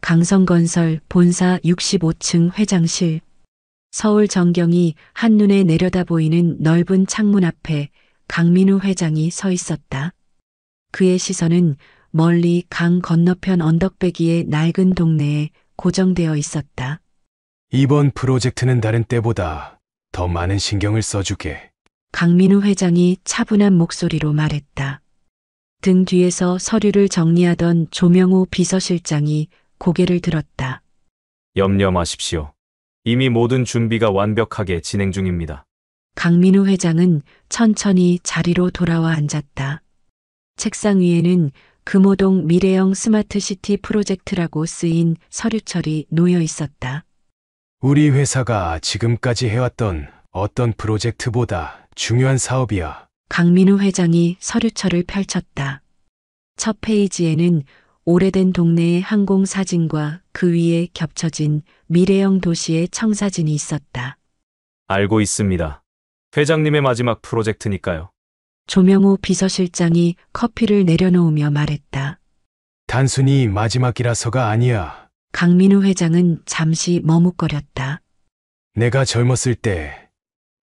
강성건설 본사 65층 회장실. 서울 전경이 한눈에 내려다 보이는 넓은 창문 앞에 강민우 회장이 서 있었다. 그의 시선은 멀리 강 건너편 언덕배기의 낡은 동네에 고정되어 있었다. 이번 프로젝트는 다른 때보다 더 많은 신경을 써주게. 강민우 회장이 차분한 목소리로 말했다. 등 뒤에서 서류를 정리하던 조명호 비서실장이 고개를 들었다. 염려 마십시오. 이미 모든 준비가 완벽하게 진행 중입니다. 강민우 회장은 천천히 자리로 돌아와 앉았다. 책상 위에는 금호동 미래형 스마트시티 프로젝트라고 쓰인 서류철이 놓여 있었다. 우리 회사가 지금까지 해왔던 어떤 프로젝트보다 중요한 사업이야. 강민우 회장이 서류철을 펼쳤다. 첫 페이지에는 오래된 동네의 항공 사진과 그 위에 겹쳐진 미래형 도시의 청사진이 있었다. 알고 있습니다. 회장님의 마지막 프로젝트니까요. 조명호 비서실장이 커피를 내려놓으며 말했다. 단순히 마지막이라서가 아니야. 강민우 회장은 잠시 머뭇거렸다. 내가 젊었을 때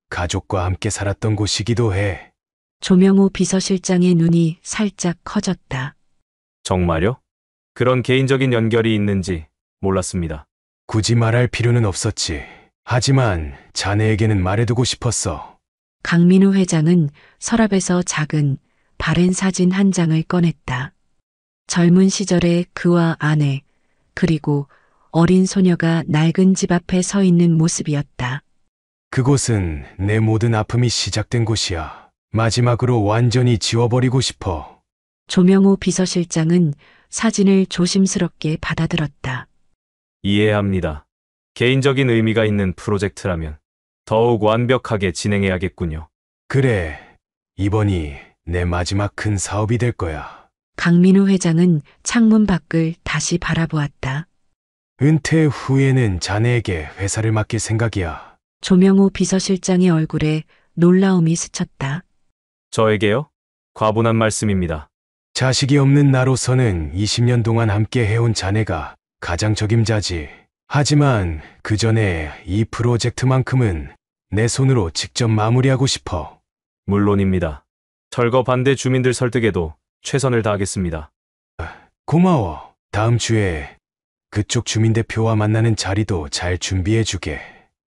가족과 함께 살았던 곳이기도 해. 조명호 비서실장의 눈이 살짝 커졌다. 정말요? 그런 개인적인 연결이 있는지 몰랐습니다. 굳이 말할 필요는 없었지. 하지만 자네에게는 말해두고 싶었어. 강민우 회장은 서랍에서 작은 바랜 사진 한 장을 꺼냈다. 젊은 시절의 그와 아내, 그리고 어린 소녀가 낡은 집 앞에 서 있는 모습이었다. 그곳은 내 모든 아픔이 시작된 곳이야. 마지막으로 완전히 지워버리고 싶어. 조명호 비서실장은 사진을 조심스럽게 받아들었다. 이해합니다. 개인적인 의미가 있는 프로젝트라면 더욱 완벽하게 진행해야겠군요. 그래, 이번이 내 마지막 큰 사업이 될 거야. 강민우 회장은 창문 밖을 다시 바라보았다. 은퇴 후에는 자네에게 회사를 맡길 생각이야. 조명호 비서실장의 얼굴에 놀라움이 스쳤다. 저에게요? 과분한 말씀입니다. 자식이 없는 나로서는 20년 동안 함께 해온 자네가 가장 적임자지. 하지만 그 전에 이 프로젝트만큼은 내 손으로 직접 마무리하고 싶어. 물론입니다. 철거 반대 주민들 설득에도 최선을 다하겠습니다. 고마워. 다음 주에 그쪽 주민대표와 만나는 자리도 잘 준비해주게.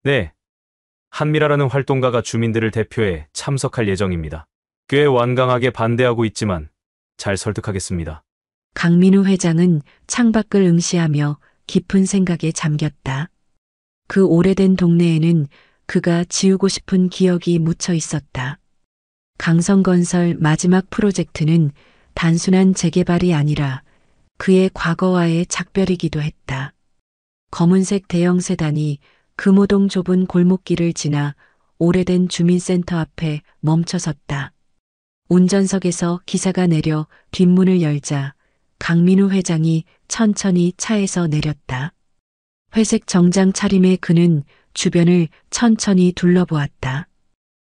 네. 한미라라는 활동가가 주민들을 대표해 참석할 예정입니다. 꽤 완강하게 반대하고 있지만 잘 설득하겠습니다. 강민우 회장은 창밖을 응시하며 깊은 생각에 잠겼다. 그 오래된 동네에는 그가 지우고 싶은 기억이 묻혀 있었다. 강성건설 마지막 프로젝트는 단순한 재개발이 아니라 그의 과거와의 작별이기도 했다. 검은색 대형 세단이 금호동 좁은 골목길을 지나 오래된 주민센터 앞에 멈춰섰다. 운전석에서 기사가 내려 뒷문을 열자 강민우 회장이 천천히 차에서 내렸다. 회색 정장 차림의 그는 주변을 천천히 둘러보았다.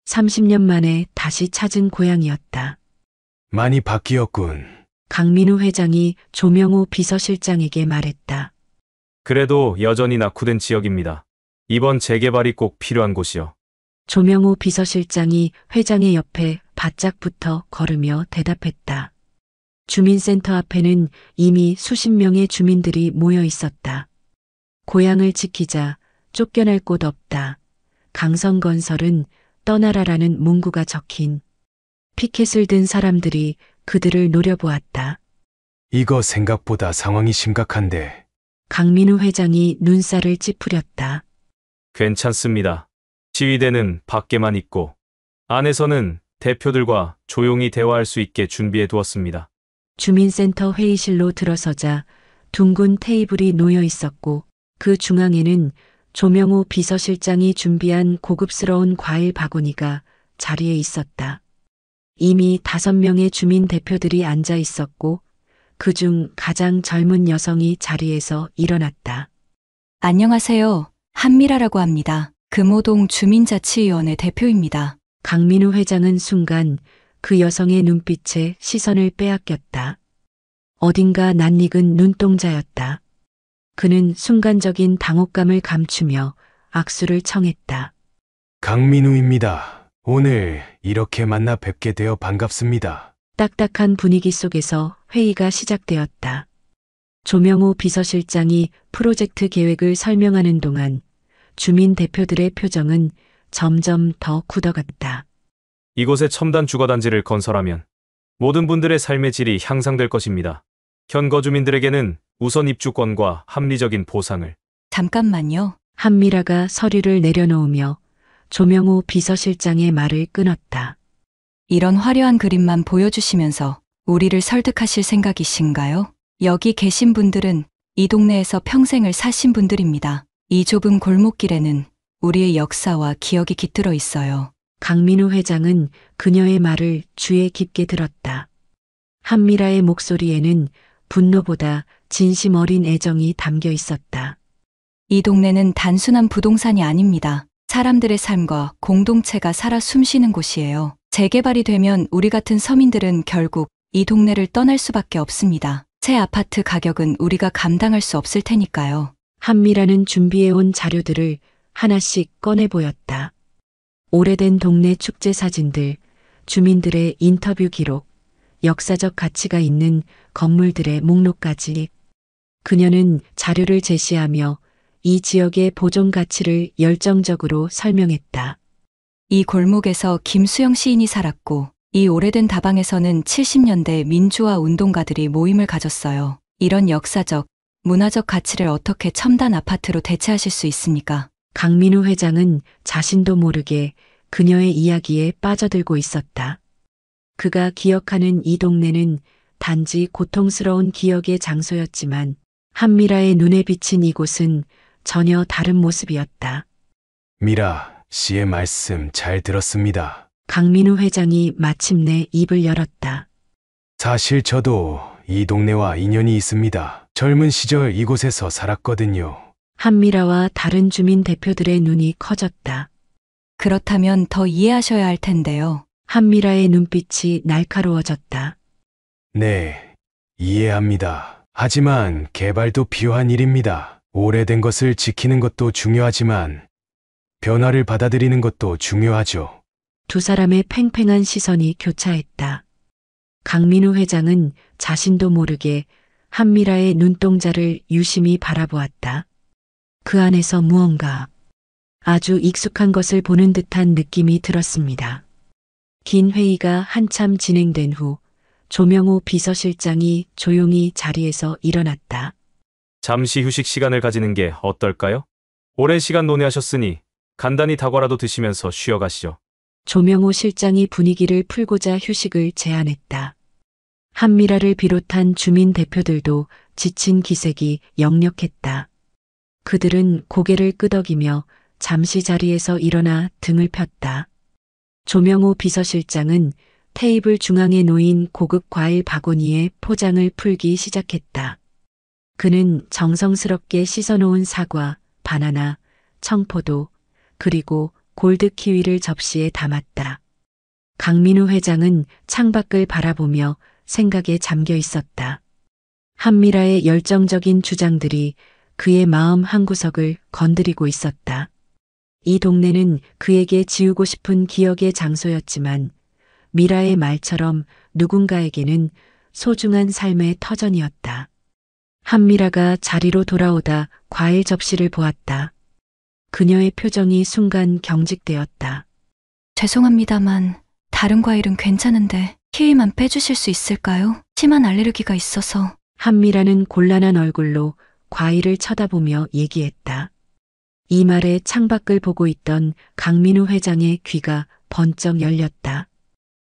30년 만에 다시 찾은 고향이었다. 많이 바뀌었군. 강민우 회장이 조명호 비서실장에게 말했다. 그래도 여전히 낙후된 지역입니다. 이번 재개발이 꼭 필요한 곳이요. 조명호 비서실장이 회장의 옆에 바짝 붙어 걸으며 대답했다. 주민센터 앞에는 이미 수십 명의 주민들이 모여 있었다. 고향을 지키자, 쫓겨날 곳 없다. 강성건설은 떠나라라는 문구가 적힌 피켓을 든 사람들이 그들을 노려보았다. 이거 생각보다 상황이 심각한데. 강민우 회장이 눈살을 찌푸렸다. 괜찮습니다. 지휘대는 밖에만 있고 안에서는 대표들과 조용히 대화할 수 있게 준비해 두었습니다. 주민센터 회의실로 들어서자 둥근 테이블이 놓여 있었고 그 중앙에는 조명호 비서실장이 준비한 고급스러운 과일 바구니가 자리에 있었다. 이미 5명의 주민 대표들이 앉아 있었고 그중 가장 젊은 여성이 자리에서 일어났다. 안녕하세요. 한미라라고 합니다. 금호동 주민자치위원회 대표입니다. 강민우 회장은 순간 그 여성의 눈빛에 시선을 빼앗겼다. 어딘가 낯익은 눈동자였다. 그는 순간적인 당혹감을 감추며 악수를 청했다. 강민우입니다. 오늘 이렇게 만나 뵙게 되어 반갑습니다. 딱딱한 분위기 속에서 회의가 시작되었다. 조명호 비서실장이 프로젝트 계획을 설명하는 동안 주민 대표들의 표정은 점점 더 굳어갔다. 이곳에 첨단 주거단지를 건설하면 모든 분들의 삶의 질이 향상될 것입니다. 현 거주민들에게는 우선 입주권과 합리적인 보상을. 잠깐만요. 한미라가 서류를 내려놓으며 조명호 비서실장의 말을 끊었다. 이런 화려한 그림만 보여주시면서 우리를 설득하실 생각이신가요? 여기 계신 분들은 이 동네에서 평생을 사신 분들입니다. 이 좁은 골목길에는 우리의 역사와 기억이 깃들어 있어요. 강민우 회장은 그녀의 말을 귀에 깊게 들었다. 한미라의 목소리에는 분노보다 진심 어린 애정이 담겨 있었다. 이 동네는 단순한 부동산이 아닙니다. 사람들의 삶과 공동체가 살아 숨쉬는 곳이에요. 재개발이 되면 우리 같은 서민들은 결국 이 동네를 떠날 수밖에 없습니다. 새 아파트 가격은 우리가 감당할 수 없을 테니까요. 한미라는 준비해온 자료들을 하나씩 꺼내 보였다. 오래된 동네 축제 사진들, 주민들의 인터뷰 기록, 역사적 가치가 있는 건물들의 목록까지. 그녀는 자료를 제시하며 이 지역의 보존 가치를 열정적으로 설명했다. 이 골목에서 김수영 시인이 살았고, 이 오래된 다방에서는 70년대 민주화 운동가들이 모임을 가졌어요. 이런 역사적, 문화적 가치를 어떻게 첨단 아파트로 대체하실 수 있습니까? 강민우 회장은 자신도 모르게 그녀의 이야기에 빠져들고 있었다. 그가 기억하는 이 동네는 단지 고통스러운 기억의 장소였지만 한미라의 눈에 비친 이곳은 전혀 다른 모습이었다. 미라 씨의 말씀 잘 들었습니다. 강민우 회장이 마침내 입을 열었다. 사실 저도 이 동네와 인연이 있습니다. 젊은 시절 이곳에서 살았거든요. 한미라와 다른 주민 대표들의 눈이 커졌다. 그렇다면 더 이해하셔야 할 텐데요. 한미라의 눈빛이 날카로워졌다. 네, 이해합니다. 하지만 개발도 필요한 일입니다. 오래된 것을 지키는 것도 중요하지만 변화를 받아들이는 것도 중요하죠. 두 사람의 팽팽한 시선이 교차했다. 강민우 회장은 자신도 모르게 한미라의 눈동자를 유심히 바라보았다. 그 안에서 무언가 아주 익숙한 것을 보는 듯한 느낌이 들었습니다. 긴 회의가 한참 진행된 후 조명호 비서실장이 조용히 자리에서 일어났다. 잠시 휴식 시간을 가지는 게 어떨까요? 오랜 시간 논의하셨으니 간단히 다과라도 드시면서 쉬어가시죠. 조명호 실장이 분위기를 풀고자 휴식을 제안했다. 한미라를 비롯한 주민 대표들도 지친 기색이 역력했다. 그들은 고개를 끄덕이며 잠시 자리에서 일어나 등을 폈다. 조명호 비서실장은 테이블 중앙에 놓인 고급 과일 바구니에 포장을 풀기 시작했다. 그는 정성스럽게 씻어놓은 사과, 바나나, 청포도, 그리고 골드 키위를 접시에 담았다. 강민우 회장은 창밖을 바라보며 생각에 잠겨 있었다. 한미라의 열정적인 주장들이 그의 마음 한구석을 건드리고 있었다. 이 동네는 그에게 지우고 싶은 기억의 장소였지만 미라의 말처럼 누군가에게는 소중한 삶의 터전이었다. 한미라가 자리로 돌아오다 과일 접시를 보았다. 그녀의 표정이 순간 경직되었다. 죄송합니다만 다른 과일은 괜찮은데 키위만 빼주실 수 있을까요? 심한 알레르기가 있어서. 한미라는 곤란한 얼굴로 과일을 쳐다보며 얘기했다. 이 말에 창밖을 보고 있던 강민우 회장의 귀가 번쩍 열렸다.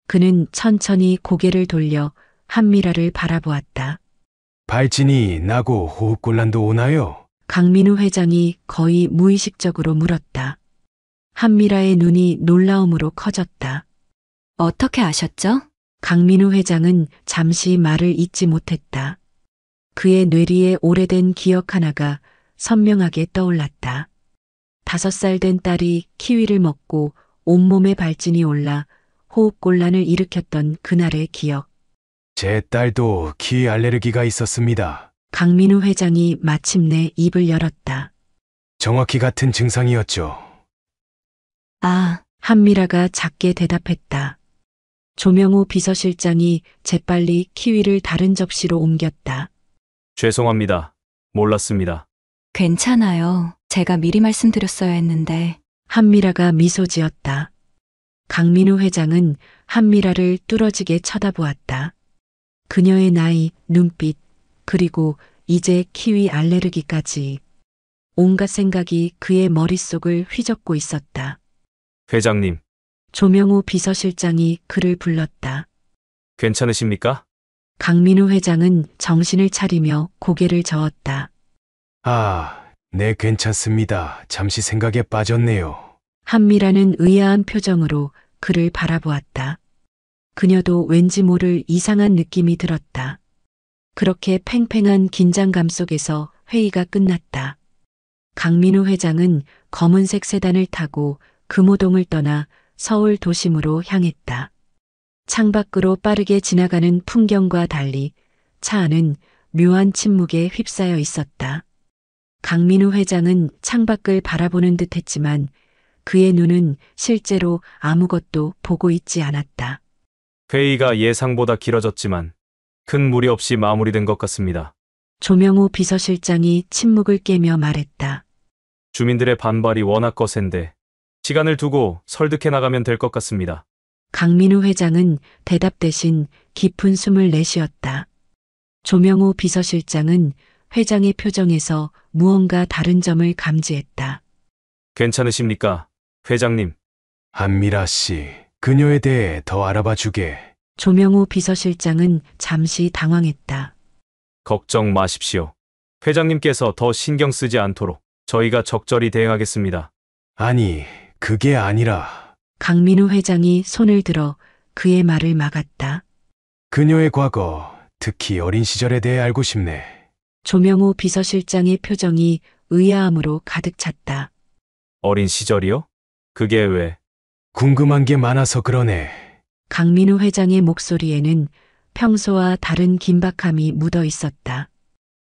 그는 천천히 고개를 돌려 한미라를 바라보았다. 발진이 나고 호흡곤란도 오나요? 강민우 회장이 거의 무의식적으로 물었다. 한미라의 눈이 놀라움으로 커졌다. 어떻게 아셨죠? 강민우 회장은 잠시 말을 잇지 못했다. 그의 뇌리에 오래된 기억 하나가 선명하게 떠올랐다. 5살 된 딸이 키위를 먹고 온몸에 발진이 올라 호흡곤란을 일으켰던 그날의 기억. 제 딸도 키위 알레르기가 있었습니다. 강민우 회장이 마침내 입을 열었다. 정확히 같은 증상이었죠. 아, 한미라가 작게 대답했다. 조명호 비서실장이 재빨리 키위를 다른 접시로 옮겼다. 죄송합니다. 몰랐습니다. 괜찮아요. 제가 미리 말씀드렸어야 했는데. 한미라가 미소 지었다. 강민우 회장은 한미라를 뚫어지게 쳐다보았다. 그녀의 나이, 눈빛, 그리고 이제 키위 알레르기까지. 온갖 생각이 그의 머릿속을 휘젓고 있었다. 회장님, 조명호 비서실장이 그를 불렀다. 괜찮으십니까? 강민우 회장은 정신을 차리며 고개를 저었다. 네, 괜찮습니다. 잠시 생각에 빠졌네요. 한미라는 의아한 표정으로 그를 바라보았다. 그녀도 왠지 모를 이상한 느낌이 들었다. 그렇게 팽팽한 긴장감 속에서 회의가 끝났다. 강민우 회장은 검은색 세단을 타고 금호동을 떠나 서울 도심으로 향했다. 창밖으로 빠르게 지나가는 풍경과 달리 차 안은 묘한 침묵에 휩싸여 있었다. 강민우 회장은 창밖을 바라보는 듯 했지만 그의 눈은 실제로 아무것도 보고 있지 않았다. 회의가 예상보다 길어졌지만 큰 무리 없이 마무리된 것 같습니다. 조명호 비서실장이 침묵을 깨며 말했다. 주민들의 반발이 워낙 거센데 시간을 두고 설득해 나가면 될 것 같습니다. 강민우 회장은 대답 대신 깊은 숨을 내쉬었다. 조명호 비서실장은 회장의 표정에서 무언가 다른 점을 감지했다. 괜찮으십니까, 회장님? 한미라 씨, 그녀에 대해 더 알아봐 주게. 조명호 비서실장은 잠시 당황했다. 걱정 마십시오. 회장님께서 더 신경 쓰지 않도록 저희가 적절히 대응하겠습니다. 아니, 그게 아니라 강민우 회장이 손을 들어 그의 말을 막았다. 그녀의 과거, 특히 어린 시절에 대해 알고 싶네. 조명호 비서실장의 표정이 의아함으로 가득 찼다. 어린 시절이요? 그게 왜? 궁금한 게 많아서 그러네. 강민우 회장의 목소리에는 평소와 다른 긴박함이 묻어 있었다.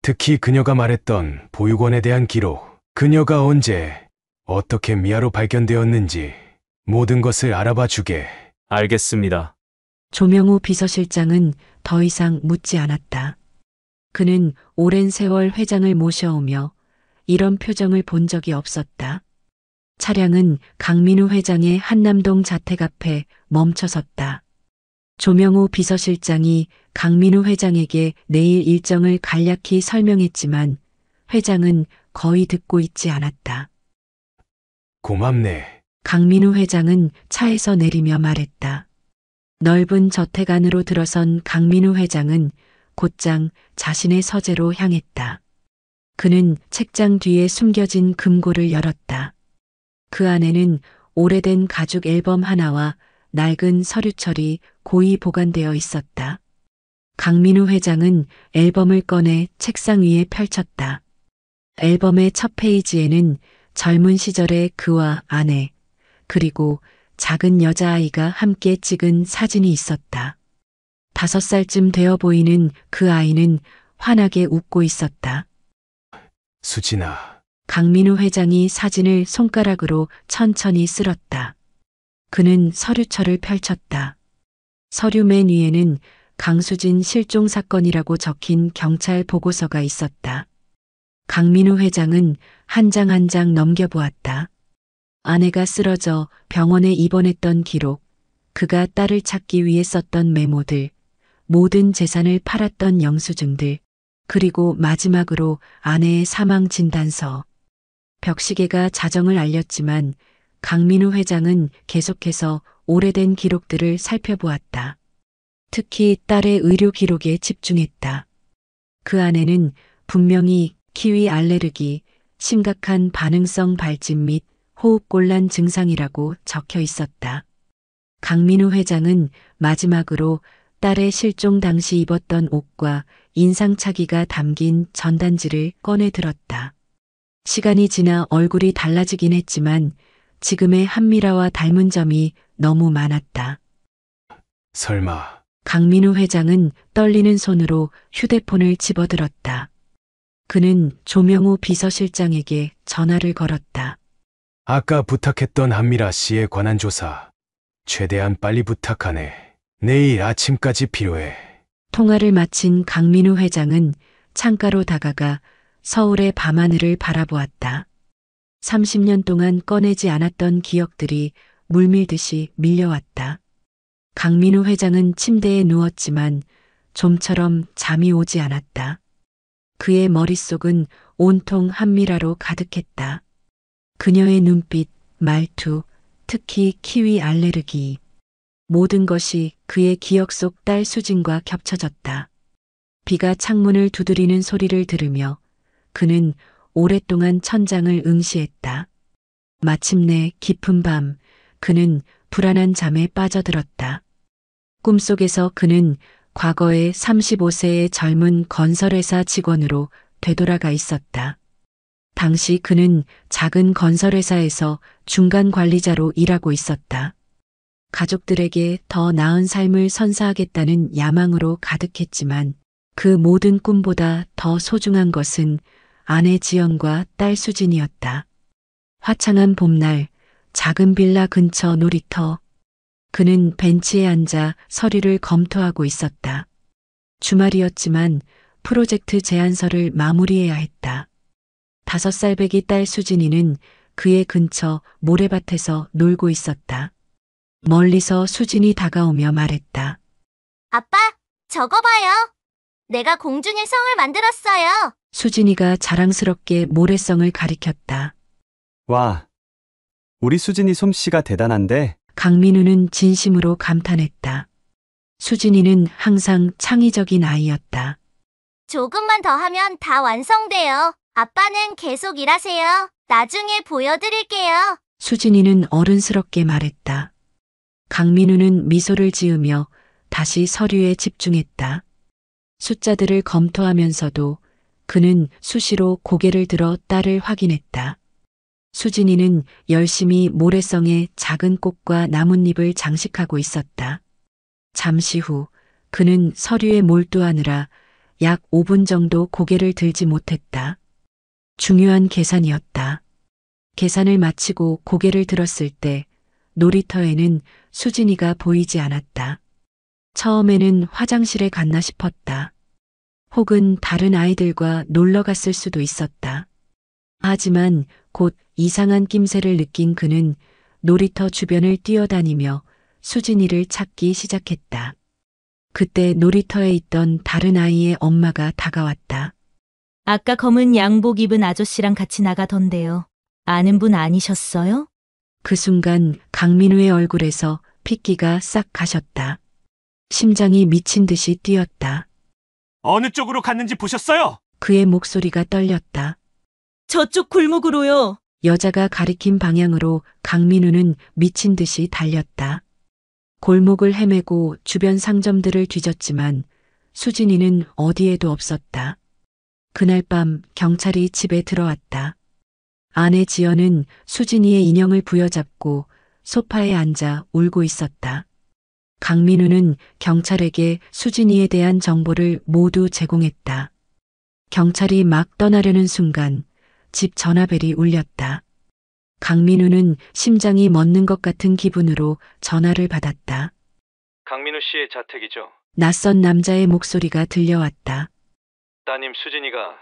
특히 그녀가 말했던 보육원에 대한 기록, 그녀가 언제, 어떻게 미아로 발견되었는지 모든 것을 알아봐 주게. 알겠습니다. 조명호 비서실장은 더 이상 묻지 않았다. 그는 오랜 세월 회장을 모셔오며 이런 표정을 본 적이 없었다. 차량은 강민우 회장의 한남동 자택 앞에 멈춰섰다. 조명호 비서실장이 강민우 회장에게 내일 일정을 간략히 설명했지만 회장은 거의 듣고 있지 않았다. 고맙네. 강민우 회장은 차에서 내리며 말했다. 넓은 저택 안으로 들어선 강민우 회장은 곧장 자신의 서재로 향했다. 그는 책장 뒤에 숨겨진 금고를 열었다. 그 안에는 오래된 가죽 앨범 하나와 낡은 서류철이 고이 보관되어 있었다. 강민우 회장은 앨범을 꺼내 책상 위에 펼쳤다. 앨범의 첫 페이지에는 젊은 시절의 그와 아내, 그리고 작은 여자아이가 함께 찍은 사진이 있었다. 5살쯤 되어 보이는 그 아이는 환하게 웃고 있었다. 수진아, 강민우 회장이 사진을 손가락으로 천천히 쓸었다. 그는 서류철을 펼쳤다. 서류 맨 위에는 강수진 실종 사건이라고 적힌 경찰 보고서가 있었다. 강민우 회장은 한 장 한 장 넘겨보았다. 아내가 쓰러져 병원에 입원했던 기록, 그가 딸을 찾기 위해 썼던 메모들, 모든 재산을 팔았던 영수증들, 그리고 마지막으로 아내의 사망 진단서. 벽시계가 자정을 알렸지만 강민우 회장은 계속해서 오래된 기록들을 살펴보았다. 특히 딸의 의료 기록에 집중했다. 그 안에는 분명히 키위 알레르기, 심각한 반응성 발진 및 호흡곤란 증상이라고 적혀 있었다. 강민우 회장은 마지막으로 딸의 실종 당시 입었던 옷과 인상착의가 담긴 전단지를 꺼내 들었다. 시간이 지나 얼굴이 달라지긴 했지만 지금의 한미라와 닮은 점이 너무 많았다. 설마 강민우 회장은 떨리는 손으로 휴대폰을 집어들었다. 그는 조명호 비서실장에게 전화를 걸었다. 아까 부탁했던 한미라 씨에 관한 조사. 최대한 빨리 부탁하네. 내일 아침까지 필요해. 통화를 마친 강민우 회장은 창가로 다가가 서울의 밤하늘을 바라보았다. 30년 동안 꺼내지 않았던 기억들이 물밀듯이 밀려왔다. 강민우 회장은 침대에 누웠지만 좀처럼 잠이 오지 않았다. 그의 머릿속은 온통 한미라로 가득했다. 그녀의 눈빛, 말투, 특히 키위 알레르기. 모든 것이 그의 기억 속 딸 수진과 겹쳐졌다. 비가 창문을 두드리는 소리를 들으며 그는 오랫동안 천장을 응시했다. 마침내 깊은 밤, 그는 불안한 잠에 빠져들었다. 꿈속에서 그는 과거의 35세의 젊은 건설회사 직원으로 되돌아가 있었다. 당시 그는 작은 건설회사에서 중간 관리자로 일하고 있었다. 가족들에게 더 나은 삶을 선사하겠다는 야망으로 가득했지만 그 모든 꿈보다 더 소중한 것은 아내 지연과 딸 수진이었다. 화창한 봄날, 작은 빌라 근처 놀이터. 그는 벤치에 앉아 서류를 검토하고 있었다. 주말이었지만 프로젝트 제안서를 마무리해야 했다. 5살배기 딸 수진이는 그의 근처 모래밭에서 놀고 있었다. 멀리서 수진이 다가오며 말했다. 아빠, 저거 봐요. 내가 공중의 성을 만들었어요. 수진이가 자랑스럽게 모래성을 가리켰다. 와, 우리 수진이 솜씨가 대단한데? 강민우는 진심으로 감탄했다. 수진이는 항상 창의적인 아이였다. 조금만 더 하면 다 완성돼요. 아빠는 계속 일하세요. 나중에 보여드릴게요. 수진이는 어른스럽게 말했다. 강민우는 미소를 지으며 다시 서류에 집중했다. 숫자들을 검토하면서도 그는 수시로 고개를 들어 딸을 확인했다. 수진이는 열심히 모래성에 작은 꽃과 나뭇잎을 장식하고 있었다. 잠시 후 그는 서류에 몰두하느라 약 5분 정도 고개를 들지 못했다. 중요한 계산이었다. 계산을 마치고 고개를 들었을 때 놀이터에는 수진이가 보이지 않았다. 처음에는 화장실에 갔나 싶었다. 혹은 다른 아이들과 놀러 갔을 수도 있었다. 하지만 곧 이상한 낌새를 느낀 그는 놀이터 주변을 뛰어다니며 수진이를 찾기 시작했다. 그때 놀이터에 있던 다른 아이의 엄마가 다가왔다. 아까 검은 양복 입은 아저씨랑 같이 나가던데요. 아는 분 아니셨어요? 그 순간 강민우의 얼굴에서 핏기가 싹 가셨다. 심장이 미친 듯이 뛰었다. 어느 쪽으로 갔는지 보셨어요? 그의 목소리가 떨렸다. 저쪽 골목으로요. 여자가 가리킨 방향으로 강민우는 미친 듯이 달렸다. 골목을 헤매고 주변 상점들을 뒤졌지만 수진이는 어디에도 없었다. 그날 밤 경찰이 집에 들어왔다. 아내 지연은 수진이의 인형을 부여잡고 소파에 앉아 울고 있었다. 강민우는 경찰에게 수진이에 대한 정보를 모두 제공했다. 경찰이 막 떠나려는 순간 집 전화벨이 울렸다. 강민우는 심장이 멎는 것 같은 기분으로 전화를 받았다. 강민우 씨의 자택이죠. 낯선 남자의 목소리가 들려왔다. 따님 수진이가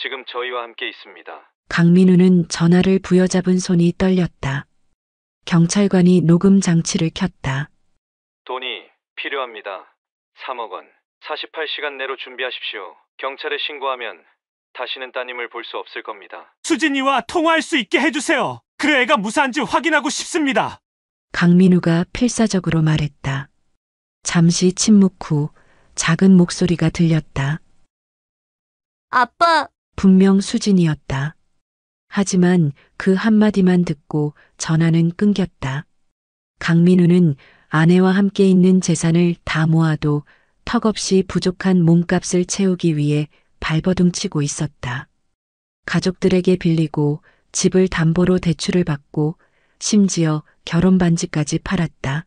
지금 저희와 함께 있습니다. 강민우는 전화를 부여잡은 손이 떨렸다. 경찰관이 녹음 장치를 켰다. 돈이 필요합니다. 3억 원. 48시간 내로 준비하십시오. 경찰에 신고하면 다시는 따님을 볼 수 없을 겁니다. 수진이와 통화할 수 있게 해주세요. 그 애가 무사한지 확인하고 싶습니다. 강민우가 필사적으로 말했다. 잠시 침묵 후 작은 목소리가 들렸다. 아빠, 분명 수진이었다. 하지만 그 한마디만 듣고 전화는 끊겼다. 강민우는 아내와 함께 있는 재산을 다 모아도 턱없이 부족한 몸값을 채우기 위해 발버둥 치고 있었다. 가족들에게 빌리고 집을 담보로 대출을 받고 심지어 결혼 반지까지 팔았다.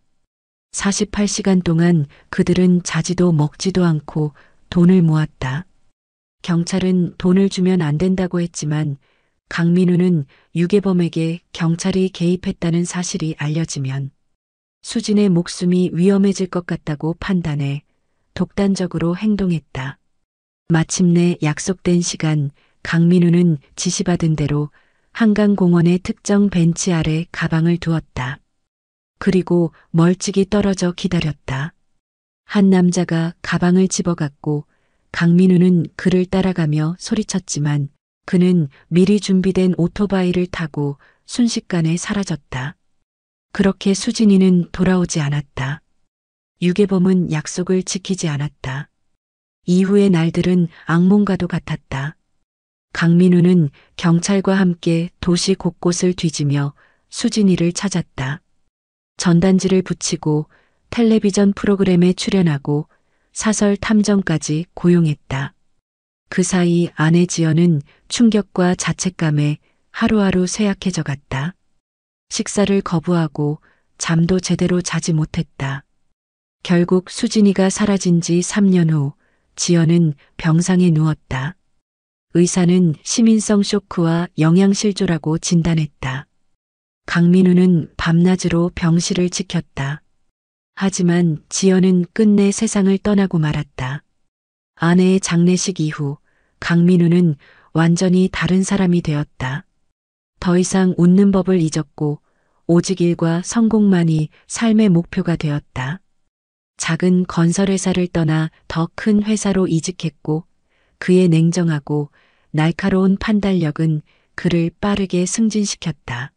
48시간 동안 그들은 자지도 먹지도 않고 돈을 모았다. 경찰은 돈을 주면 안 된다고 했지만 강민우는 유괴범에게 경찰이 개입했다는 사실이 알려지면 수진의 목숨이 위험해질 것 같다고 판단해 독단적으로 행동했다. 마침내 약속된 시간 강민우는 지시받은 대로 한강공원의 특정 벤치 아래 가방을 두었다. 그리고 멀찍이 떨어져 기다렸다. 한 남자가 가방을 집어갔고 강민우는 그를 따라가며 소리쳤지만 그는 미리 준비된 오토바이를 타고 순식간에 사라졌다. 그렇게 수진이는 돌아오지 않았다. 유괴범은 약속을 지키지 않았다. 이후의 날들은 악몽과도 같았다. 강민우는 경찰과 함께 도시 곳곳을 뒤지며 수진이를 찾았다. 전단지를 붙이고 텔레비전 프로그램에 출연하고 사설 탐정까지 고용했다. 그 사이 아내 지연은 충격과 자책감에 하루하루 쇠약해져 갔다. 식사를 거부하고 잠도 제대로 자지 못했다. 결국 수진이가 사라진 지 3년 후 지연은 병상에 누웠다. 의사는 시민성 쇼크와 영양실조라고 진단했다. 강민우는 밤낮으로 병실을 지켰다. 하지만 지연은 끝내 세상을 떠나고 말았다. 아내의 장례식 이후 강민우는 완전히 다른 사람이 되었다. 더 이상 웃는 법을 잊었고 오직 일과 성공만이 삶의 목표가 되었다. 작은 건설회사를 떠나 더 큰 회사로 이직했고 그의 냉정하고 날카로운 판단력은 그를 빠르게 승진시켰다.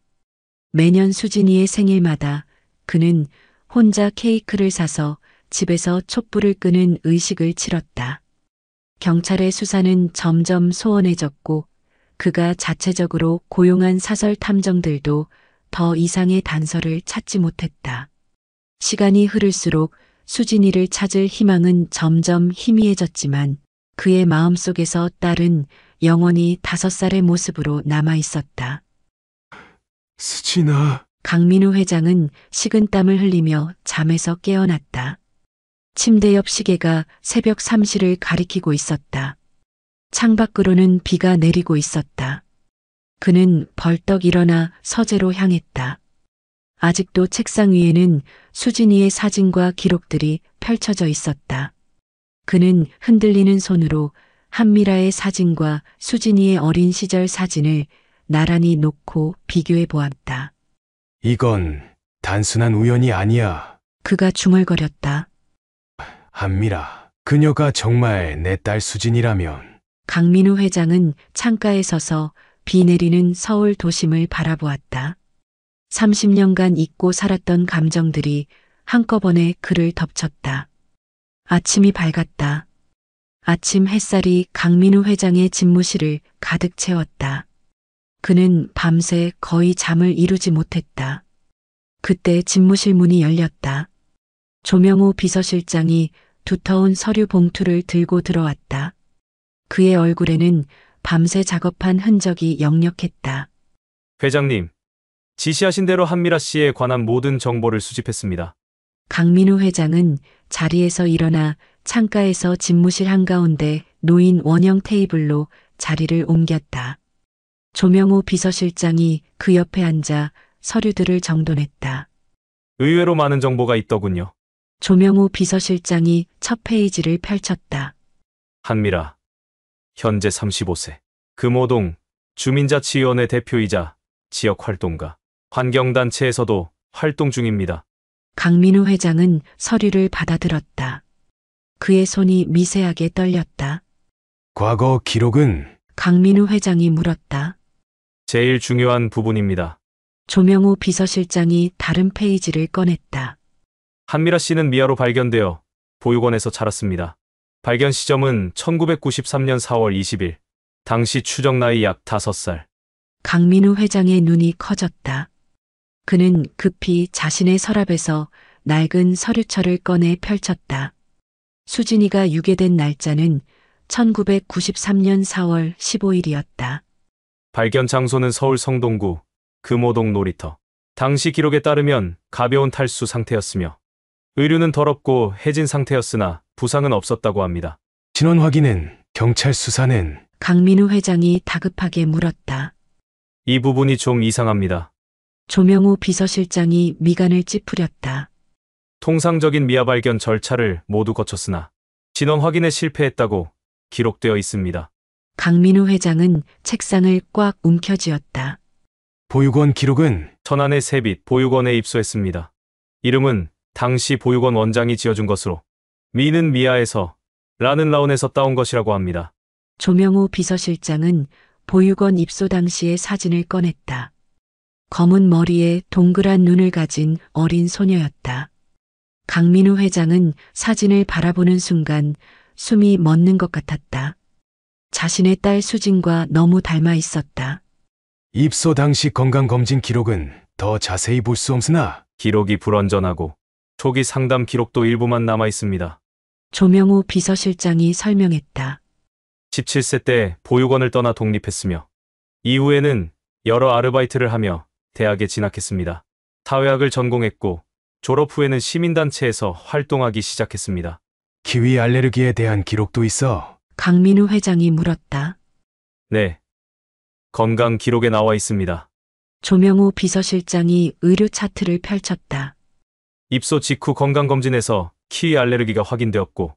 매년 수진이의 생일마다 그는 혼자 케이크를 사서 집에서 촛불을 끄는 의식을 치렀다. 경찰의 수사는 점점 소원해졌고 그가 자체적으로 고용한 사설 탐정들도 더 이상의 단서를 찾지 못했다. 시간이 흐를수록 수진이를 찾을 희망은 점점 희미해졌지만 그의 마음속에서 딸은 영원히 5살의 모습으로 남아 있었다. 수진아. 강민우 회장은 식은땀을 흘리며 잠에서 깨어났다. 침대 옆 시계가 새벽 3시를 가리키고 있었다. 창밖으로는 비가 내리고 있었다. 그는 벌떡 일어나 서재로 향했다. 아직도 책상 위에는 수진이의 사진과 기록들이 펼쳐져 있었다. 그는 흔들리는 손으로 한미라의 사진과 수진이의 어린 시절 사진을 나란히 놓고 비교해 보았다. 이건 단순한 우연이 아니야. 그가 중얼거렸다. 한미라, 그녀가 정말 내 딸 수진이라면. 강민우 회장은 창가에 서서 비 내리는 서울 도심을 바라보았다. 30년간 잊고 살았던 감정들이 한꺼번에 그를 덮쳤다. 아침이 밝았다. 아침 햇살이 강민우 회장의 집무실을 가득 채웠다. 그는 밤새 거의 잠을 이루지 못했다. 그때 집무실 문이 열렸다. 조명호 비서실장이 두터운 서류 봉투를 들고 들어왔다. 그의 얼굴에는 밤새 작업한 흔적이 역력했다. 회장님, 지시하신 대로 한미라 씨에 관한 모든 정보를 수집했습니다. 강민우 회장은 자리에서 일어나 창가에서 집무실 한가운데 놓인 원형 테이블로 자리를 옮겼다. 조명호 비서실장이 그 옆에 앉아 서류들을 정돈했다. 의외로 많은 정보가 있더군요. 조명호 비서실장이 첫 페이지를 펼쳤다. 한미라, 현재 35세, 금호동 주민자치위원회 대표이자 지역활동가, 환경단체에서도 활동 중입니다. 강민우 회장은 서류를 받아들었다. 그의 손이 미세하게 떨렸다. 과거 기록은? 강민우 회장이 물었다. 제일 중요한 부분입니다. 조명호 비서실장이 다른 페이지를 꺼냈다. 한미라 씨는 미아로 발견되어 보육원에서 자랐습니다. 발견 시점은 1993년 4월 20일. 당시 추정 나이 약 5살. 강민우 회장의 눈이 커졌다. 그는 급히 자신의 서랍에서 낡은 서류철을 꺼내 펼쳤다. 수진이가 유괴된 날짜는 1993년 4월 15일이었다. 발견 장소는 서울 성동구 금호동 놀이터. 당시 기록에 따르면 가벼운 탈수 상태였으며 의류는 더럽고 해진 상태였으나 부상은 없었다고 합니다. 신원 확인은? 경찰 수사는 강민우 회장이 다급하게 물었다. 이 부분이 좀 이상합니다. 조명호 비서실장이 미간을 찌푸렸다. 통상적인 미아 발견 절차를 모두 거쳤으나 진원 확인에 실패했다고 기록되어 있습니다. 강민우 회장은 책상을 꽉 움켜쥐었다. 보육원 기록은 천안의 세빛 보육원에 입소했습니다. 이름은 당시 보육원 원장이 지어준 것으로 미는 미아에서 라는 라운에서 따온 것이라고 합니다. 조명호 비서실장은 보육원 입소 당시의 사진을 꺼냈다. 검은 머리에 동그란 눈을 가진 어린 소녀였다. 강민우 회장은 사진을 바라보는 순간 숨이 멎는 것 같았다. 자신의 딸 수진과 너무 닮아 있었다. 입소 당시 건강검진 기록은 더 자세히 볼 수 없으나 기록이 불완전하고 초기 상담 기록도 일부만 남아 있습니다. 조명호 비서실장이 설명했다. 17세 때 보육원을 떠나 독립했으며 이후에는 여러 아르바이트를 하며 대학에 진학했습니다. 사회학을 전공했고 졸업 후에는 시민단체에서 활동하기 시작했습니다. 키위 알레르기에 대한 기록도 있어. 강민우 회장이 물었다. 네. 건강 기록에 나와 있습니다. 조명호 비서실장이 의료 차트를 펼쳤다. 입소 직후 건강검진에서 키위 알레르기가 확인되었고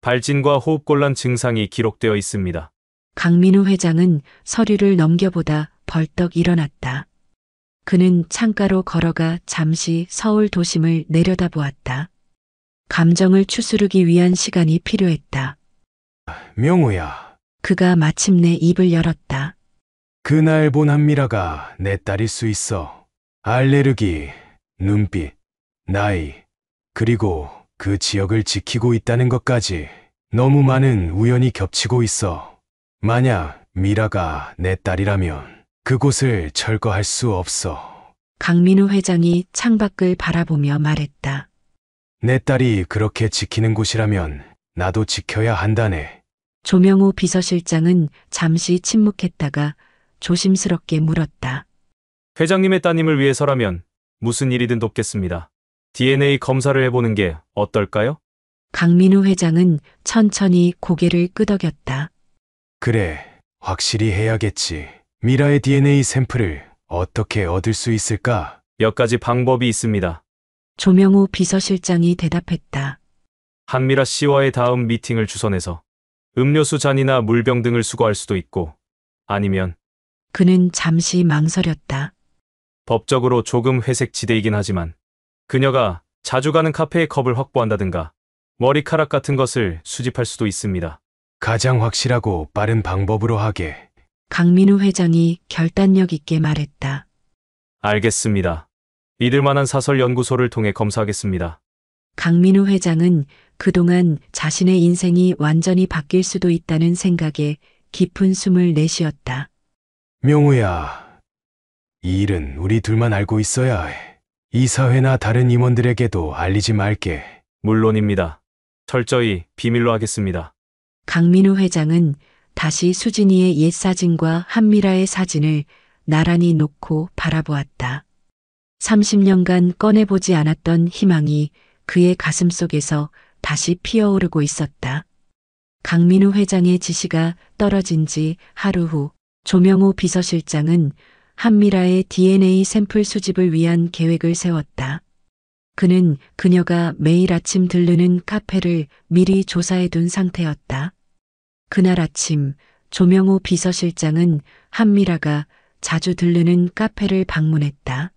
발진과 호흡곤란 증상이 기록되어 있습니다. 강민우 회장은 서류를 넘겨보다 벌떡 일어났다. 그는 창가로 걸어가 잠시 서울 도심을 내려다보았다. 감정을 추스르기 위한 시간이 필요했다. 명호야, 그가 마침내 입을 열었다. 그날 본 한미라가 내 딸일 수 있어. 알레르기, 눈빛, 나이, 그리고 그 지역을 지키고 있다는 것까지 너무 많은 우연이 겹치고 있어. 만약 미라가 내 딸이라면 그곳을 철거할 수 없어. 강민우 회장이 창밖을 바라보며 말했다. 내 딸이 그렇게 지키는 곳이라면 나도 지켜야 한다네. 조명호 비서실장은 잠시 침묵했다가 조심스럽게 물었다. 회장님의 따님을 위해서라면 무슨 일이든 돕겠습니다. DNA 검사를 해보는 게 어떨까요? 강민우 회장은 천천히 고개를 끄덕였다. 그래, 확실히 해야겠지. 미라의 DNA 샘플을 어떻게 얻을 수 있을까? 몇 가지 방법이 있습니다. 조명호 비서실장이 대답했다. 한미라 씨와의 다음 미팅을 주선해서 음료수 잔이나 물병 등을 수거할 수도 있고 아니면 그는 잠시 망설였다. 법적으로 조금 회색 지대이긴 하지만 그녀가 자주 가는 카페의 컵을 확보한다든가 머리카락 같은 것을 수집할 수도 있습니다. 가장 확실하고 빠른 방법으로 하게. 강민우 회장이 결단력 있게 말했다. 알겠습니다. 믿을 만한 사설 연구소를 통해 검사하겠습니다. 강민우 회장은 그동안 자신의 인생이 완전히 바뀔 수도 있다는 생각에 깊은 숨을 내쉬었다. 명호야, 이 일은 우리 둘만 알고 있어야 해. 이사회나 다른 임원들에게도 알리지 말게. 물론입니다. 철저히 비밀로 하겠습니다. 강민우 회장은 다시 수진이의 옛 사진과 한미라의 사진을 나란히 놓고 바라보았다. 30년간 꺼내보지 않았던 희망이 그의 가슴 속에서 다시 피어오르고 있었다. 강민우 회장의 지시가 떨어진 지 하루 후 조명호 비서실장은 한미라의 DNA 샘플 수집을 위한 계획을 세웠다. 그는 그녀가 매일 아침 들르는 카페를 미리 조사해 둔 상태였다. 그날 아침 조명호 비서실장은 한미라가 자주 들르는 카페를 방문했다.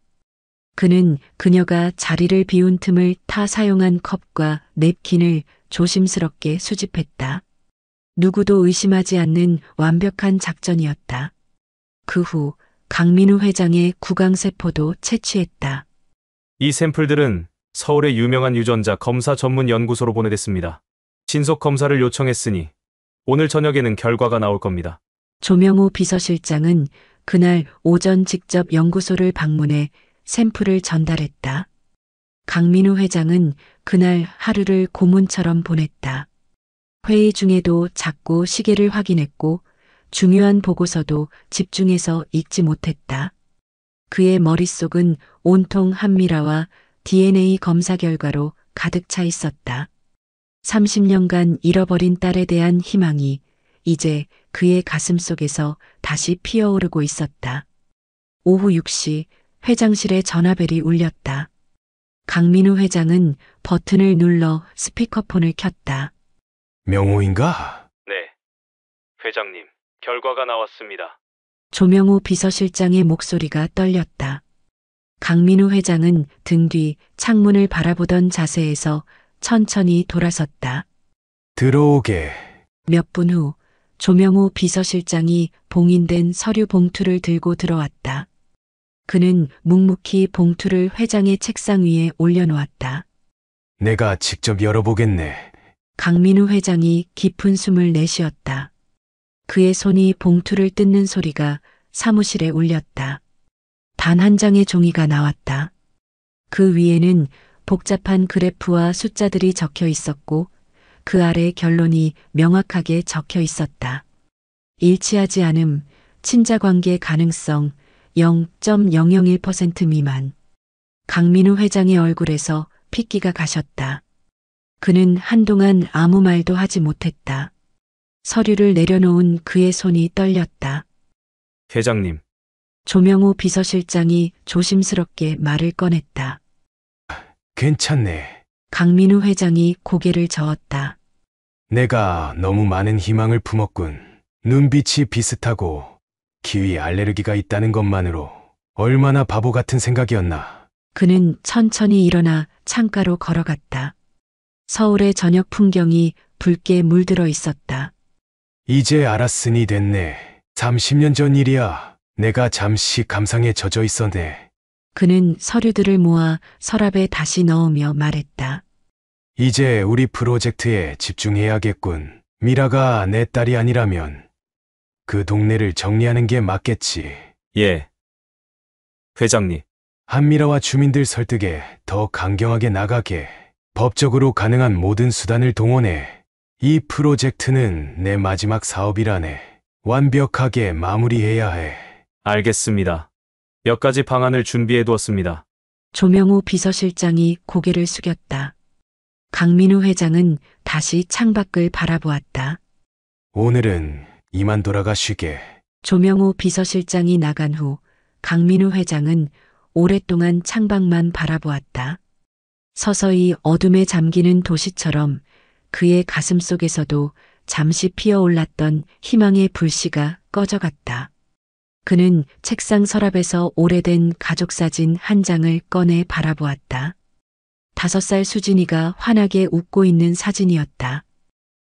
그는 그녀가 자리를 비운 틈을 타 사용한 컵과 냅킨을 조심스럽게 수집했다. 누구도 의심하지 않는 완벽한 작전이었다. 그 후 강민우 회장의 구강세포도 채취했다. 이 샘플들은 서울의 유명한 유전자 검사 전문 연구소로 보내됐습니다. 신속 검사를 요청했으니 오늘 저녁에는 결과가 나올 겁니다. 조명호 비서실장은 그날 오전 직접 연구소를 방문해 샘플을 전달했다. 강민우 회장은 그날 하루를 고문처럼 보냈다. 회의 중에도 자꾸 시계를 확인했고 중요한 보고서도 집중해서 읽지 못했다. 그의 머릿속은 온통 한미라와 DNA 검사 결과로 가득 차 있었다. 30년간 잃어버린 딸에 대한 희망이 이제 그의 가슴 속에서 다시 피어오르고 있었다. 오후 6시 회장실에 전화벨이 울렸다. 강민우 회장은 버튼을 눌러 스피커폰을 켰다. 명호인가? 네. 회장님, 결과가 나왔습니다. 조명호 비서실장의 목소리가 떨렸다. 강민우 회장은 등 뒤 창문을 바라보던 자세에서 천천히 돌아섰다. 들어오게. 몇 분 후 조명호 비서실장이 봉인된 서류 봉투를 들고 들어왔다. 그는 묵묵히 봉투를 회장의 책상 위에 올려놓았다. 내가 직접 열어보겠네. 강민우 회장이 깊은 숨을 내쉬었다. 그의 손이 봉투를 뜯는 소리가 사무실에 울렸다. 단 한 장의 종이가 나왔다. 그 위에는 복잡한 그래프와 숫자들이 적혀 있었고 그 아래 결론이 명확하게 적혀 있었다. 일치하지 않음, 친자관계 가능성 0.001% 미만. 강민우 회장의 얼굴에서 핏기가 가셨다. 그는 한동안 아무 말도 하지 못했다. 서류를 내려놓은 그의 손이 떨렸다. 회장님, 조명호 비서실장이 조심스럽게 말을 꺼냈다. 괜찮네. 강민우 회장이 고개를 저었다. 내가 너무 많은 희망을 품었군. 눈빛이 비슷하고 키위 알레르기가 있다는 것만으로 얼마나 바보 같은 생각이었나. 그는 천천히 일어나 창가로 걸어갔다. 서울의 저녁 풍경이 붉게 물들어 있었다. 이제 알았으니 됐네. 30년 전 일이야. 내가 잠시 감상에 젖어 있었네. 그는 서류들을 모아 서랍에 다시 넣으며 말했다. 이제 우리 프로젝트에 집중해야겠군. 미라가 내 딸이 아니라면 그 동네를 정리하는 게 맞겠지. 예. 회장님, 한미라와 주민들 설득에 더 강경하게 나가게 법적으로 가능한 모든 수단을 동원해. 이 프로젝트는 내 마지막 사업이라네. 완벽하게 마무리해야 해. 알겠습니다. 몇 가지 방안을 준비해 두었습니다. 조명호 비서실장이 고개를 숙였다. 강민우 회장은 다시 창밖을 바라보았다. 오늘은 이만 돌아가 쉬게. 조명호 비서실장이 나간 후 강민우 회장은 오랫동안 창밖만 바라보았다. 서서히 어둠에 잠기는 도시처럼 그의 가슴 속에서도 잠시 피어올랐던 희망의 불씨가 꺼져갔다. 그는 책상 서랍에서 오래된 가족사진 한 장을 꺼내 바라보았다. 5살 수진이가 환하게 웃고 있는 사진이었다.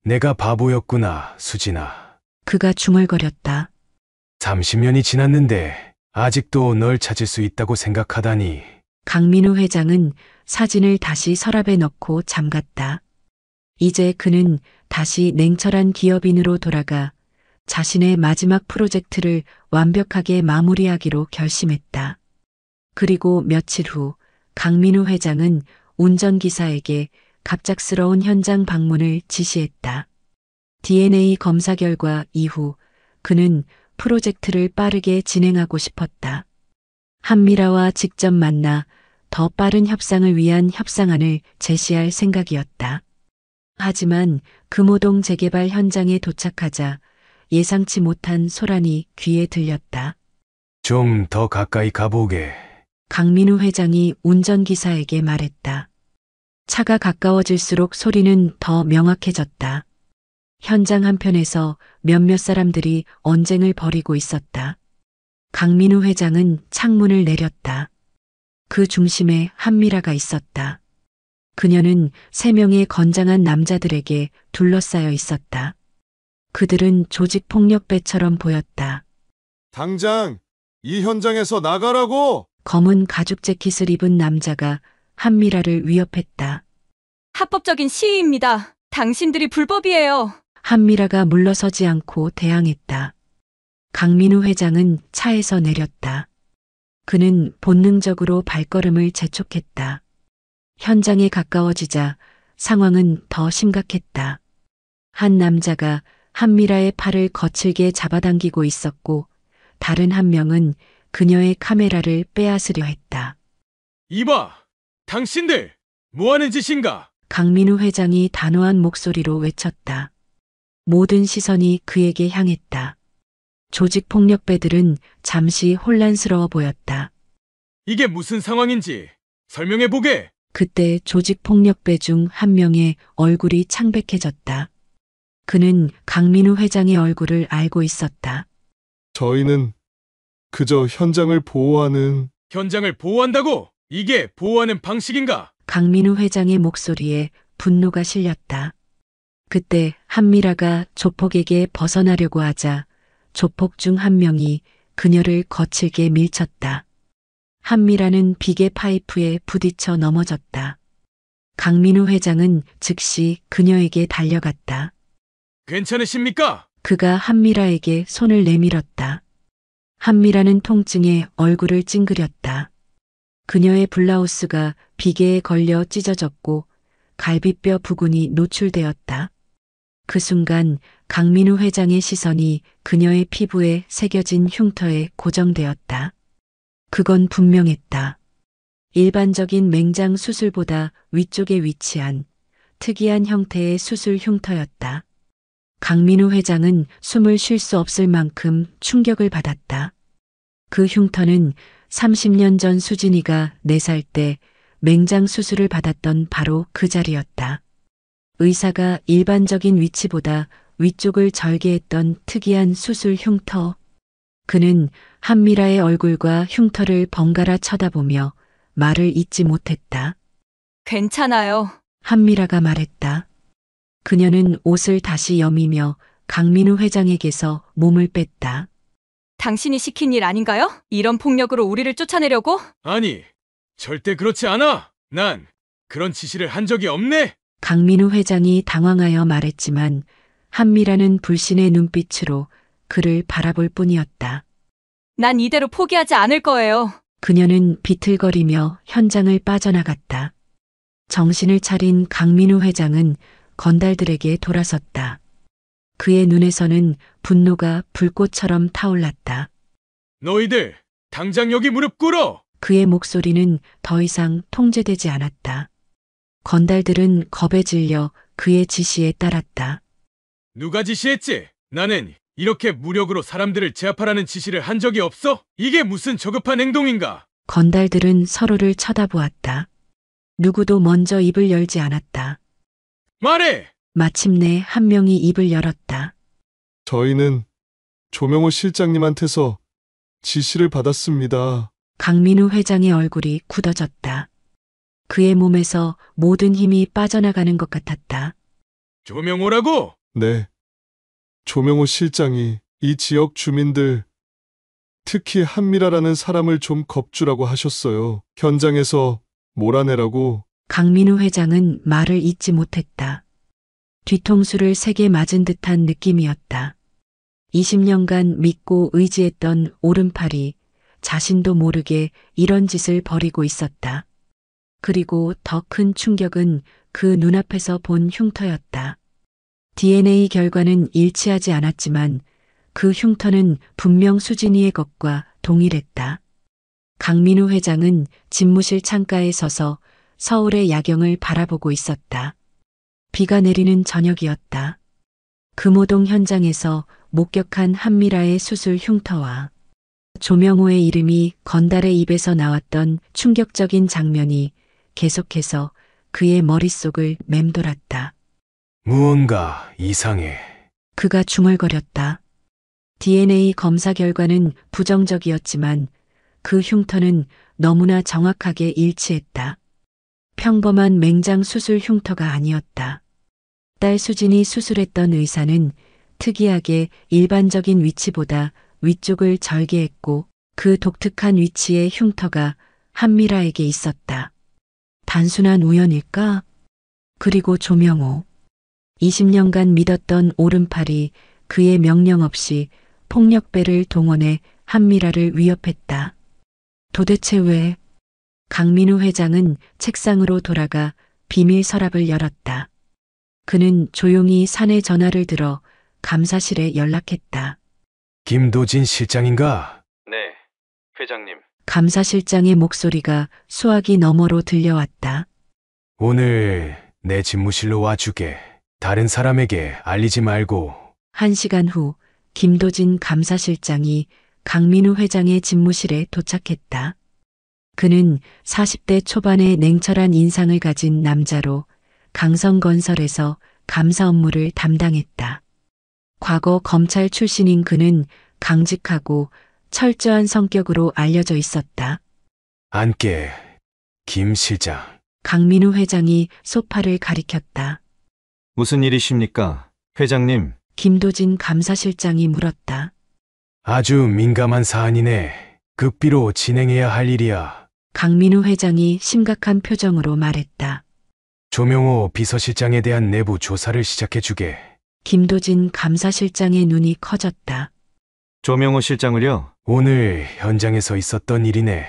내가 바보였구나, 수진아. 그가 중얼거렸다. 30년이 지났는데 아직도 널 찾을 수 있다고 생각하다니. 강민우 회장은 사진을 다시 서랍에 넣고 잠갔다. 이제 그는 다시 냉철한 기업인으로 돌아가 자신의 마지막 프로젝트를 완벽하게 마무리하기로 결심했다. 그리고 며칠 후 강민우 회장은 운전기사에게 갑작스러운 현장 방문을 지시했다. DNA 검사 결과 이후 그는 프로젝트를 빠르게 진행하고 싶었다. 한미라와 직접 만나 더 빠른 협상을 위한 협상안을 제시할 생각이었다. 하지만 금호동 재개발 현장에 도착하자 예상치 못한 소란이 귀에 들렸다. 좀 더 가까이 가보게. 강민우 회장이 운전기사에게 말했다. 차가 가까워질수록 소리는 더 명확해졌다. 현장 한편에서 몇몇 사람들이 언쟁을 벌이고 있었다. 강민우 회장은 창문을 내렸다. 그 중심에 한미라가 있었다. 그녀는 3명의 건장한 남자들에게 둘러싸여 있었다. 그들은 조직폭력배처럼 보였다. 당장 이 현장에서 나가라고! 검은 가죽 재킷을 입은 남자가 한미라를 위협했다. 합법적인 시위입니다. 당신들이 불법이에요. 한미라가 물러서지 않고 대항했다. 강민우 회장은 차에서 내렸다. 그는 본능적으로 발걸음을 재촉했다. 현장에 가까워지자 상황은 더 심각했다. 한 남자가 한미라의 팔을 거칠게 잡아당기고 있었고 다른 한 명은 그녀의 카메라를 빼앗으려 했다. 이봐! 당신들! 뭐하는 짓인가? 강민우 회장이 단호한 목소리로 외쳤다. 모든 시선이 그에게 향했다. 조직폭력배들은 잠시 혼란스러워 보였다. 이게 무슨 상황인지 설명해보게. 그때 조직폭력배 중 한 명의 얼굴이 창백해졌다. 그는 강민우 회장의 얼굴을 알고 있었다. 저희는 그저 현장을 보호하는. 현장을 보호한다고? 이게 보호하는 방식인가? 강민우 회장의 목소리에 분노가 실렸다. 그때 한미라가 조폭에게 벗어나려고 하자 조폭 중 한 명이 그녀를 거칠게 밀쳤다. 한미라는 비계 파이프에 부딪혀 넘어졌다. 강민우 회장은 즉시 그녀에게 달려갔다. 괜찮으십니까? 그가 한미라에게 손을 내밀었다. 한미라는 통증에 얼굴을 찡그렸다. 그녀의 블라우스가 비계에 걸려 찢어졌고 갈비뼈 부근이 노출되었다. 그 순간 강민우 회장의 시선이 그녀의 피부에 새겨진 흉터에 고정되었다. 그건 분명했다. 일반적인 맹장 수술보다 위쪽에 위치한 특이한 형태의 수술 흉터였다. 강민우 회장은 숨을 쉴 수 없을 만큼 충격을 받았다. 그 흉터는 30년 전 수진이가 4살 때 맹장 수술을 받았던 바로 그 자리였다. 의사가 일반적인 위치보다 위쪽을 절개했던 특이한 수술 흉터. 그는 한미라의 얼굴과 흉터를 번갈아 쳐다보며 말을 잇지 못했다. 괜찮아요. 한미라가 말했다. 그녀는 옷을 다시 여미며 강민우 회장에게서 몸을 뺐다. 당신이 시킨 일 아닌가요? 이런 폭력으로 우리를 쫓아내려고? 아니, 절대 그렇지 않아. 난 그런 지시를 한 적이 없네. 강민우 회장이 당황하여 말했지만 한미라는 불신의 눈빛으로 그를 바라볼 뿐이었다. 난 이대로 포기하지 않을 거예요. 그녀는 비틀거리며 현장을 빠져나갔다. 정신을 차린 강민우 회장은 건달들에게 돌아섰다. 그의 눈에서는 분노가 불꽃처럼 타올랐다. 너희들 당장 여기 무릎 꿇어. 그의 목소리는 더 이상 통제되지 않았다. 건달들은 겁에 질려 그의 지시에 따랐다. 누가 지시했지? 나는 이렇게 무력으로 사람들을 제압하라는 지시를 한 적이 없어? 이게 무슨 저급한 행동인가? 건달들은 서로를 쳐다보았다. 누구도 먼저 입을 열지 않았다. 말해! 마침내 한 명이 입을 열었다. 저희는 조명호 실장님한테서 지시를 받았습니다. 강민우 회장의 얼굴이 굳어졌다. 그의 몸에서 모든 힘이 빠져나가는 것 같았다. 조명호라고? 네. 조명호 실장이 이 지역 주민들, 특히 한미라라는 사람을 좀 겁주라고 하셨어요. 현장에서 몰아내라고. 강민우 회장은 말을 잇지 못했다. 뒤통수를 세게 맞은 듯한 느낌이었다. 20년간 믿고 의지했던 오른팔이 자신도 모르게 이런 짓을 벌이고 있었다. 그리고 더 큰 충격은 그 눈앞에서 본 흉터였다. DNA 결과는 일치하지 않았지만 그 흉터는 분명 수진이의 것과 동일했다. 강민우 회장은 집무실 창가에 서서 서울의 야경을 바라보고 있었다. 비가 내리는 저녁이었다. 금호동 현장에서 목격한 한미라의 수술 흉터와 조명호의 이름이 건달의 입에서 나왔던 충격적인 장면이 계속해서 그의 머릿속을 맴돌았다. 무언가 이상해. 그가 중얼거렸다. DNA 검사 결과는 부정적이었지만 그 흉터는 너무나 정확하게 일치했다. 평범한 맹장 수술 흉터가 아니었다. 딸 수진이 수술했던 의사는 특이하게 일반적인 위치보다 위쪽을 절개했고 그 독특한 위치의 흉터가 한미라에게 있었다. 단순한 우연일까? 그리고 조명호. 20년간 믿었던 오른팔이 그의 명령 없이 폭력배를 동원해 한미라를 위협했다. 도대체 왜? 강민우 회장은 책상으로 돌아가 비밀 서랍을 열었다. 그는 조용히 사내 전화를 들어 감사실에 연락했다. 김도진 실장인가? 네, 회장님. 감사실장의 목소리가 수화기 너머로 들려왔다. 오늘 내 집무실로 와주게. 다른 사람에게 알리지 말고. 1시간 후 김도진 감사실장이 강민우 회장의 집무실에 도착했다. 그는 40대 초반의 냉철한 인상을 가진 남자로 강성건설에서 감사 업무를 담당했다. 과거 검찰 출신인 그는 강직하고 철저한 성격으로 알려져 있었다. 앉게, 김 실장. 강민우 회장이 소파를 가리켰다. 무슨 일이십니까, 회장님? 김도진 감사실장이 물었다. 아주 민감한 사안이네. 급비로 진행해야 할 일이야. 강민우 회장이 심각한 표정으로 말했다. 조명호 비서실장에 대한 내부 조사를 시작해주게. 김도진 감사실장의 눈이 커졌다. 조명호 실장을요? 오늘 현장에서 있었던 일이네.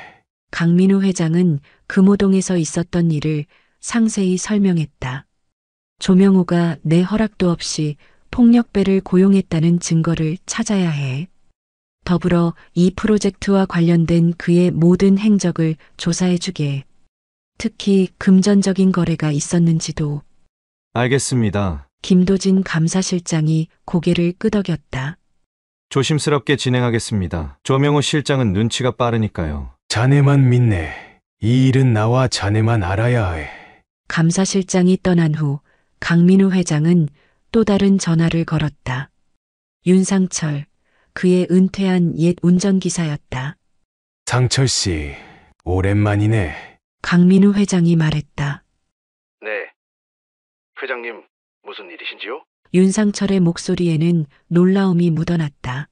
강민우 회장은 금호동에서 있었던 일을 상세히 설명했다. 조명호가 내 허락도 없이 폭력배를 고용했다는 증거를 찾아야 해. 더불어 이 프로젝트와 관련된 그의 모든 행적을 조사해주게. 특히 금전적인 거래가 있었는지도. 알겠습니다. 김도진 감사실장이 고개를 끄덕였다. 조심스럽게 진행하겠습니다. 조명호 실장은 눈치가 빠르니까요. 자네만 믿네. 이 일은 나와 자네만 알아야 해. 감사실장이 떠난 후 강민우 회장은 또 다른 전화를 걸었다. 윤상철, 그의 은퇴한 옛 운전기사였다. 상철 씨, 오랜만이네. 강민우 회장이 말했다. 네. 회장님, 무슨 일이신지요? 윤상철의 목소리에는 놀라움이 묻어났다.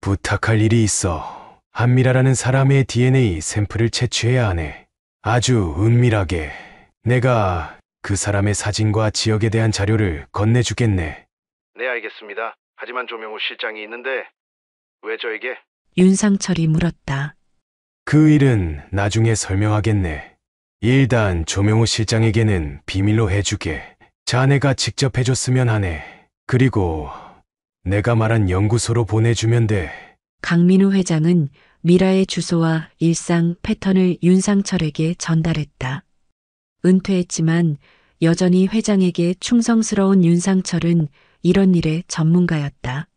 부탁할 일이 있어. 한미라라는 사람의 DNA 샘플을 채취해야 하네. 아주 은밀하게. 내가 그 사람의 사진과 지역에 대한 자료를 건네주겠네. 네, 알겠습니다. 하지만 조명호 실장이 있는데 왜 저에게? 윤상철이 물었다. 그 일은 나중에 설명하겠네. 일단 조명호 실장에게는 비밀로 해주게. 자네가 직접 해줬으면 하네. 그리고 내가 말한 연구소로 보내주면 돼. 강민우 회장은 미라의 주소와 일상 패턴을 윤상철에게 전달했다. 은퇴했지만 여전히 회장에게 충성스러운 윤상철은 이런 일의 전문가였다.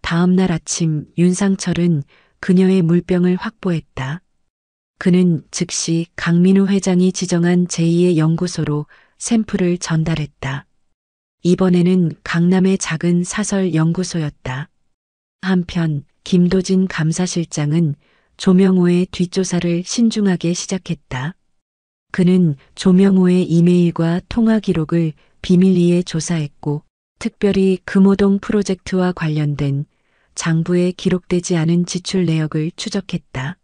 다음 날 아침 윤상철은 그녀의 물병을 확보했다. 그는 즉시 강민우 회장이 지정한 제2의 연구소로 샘플을 전달했다. 이번에는 강남의 작은 사설 연구소였다. 한편 김도진 감사실장은 조명호의 뒷조사를 신중하게 시작했다. 그는 조명호의 이메일과 통화 기록을 비밀리에 조사했고 특별히 금호동 프로젝트와 관련된 장부에 기록되지 않은 지출 내역을 추적했다.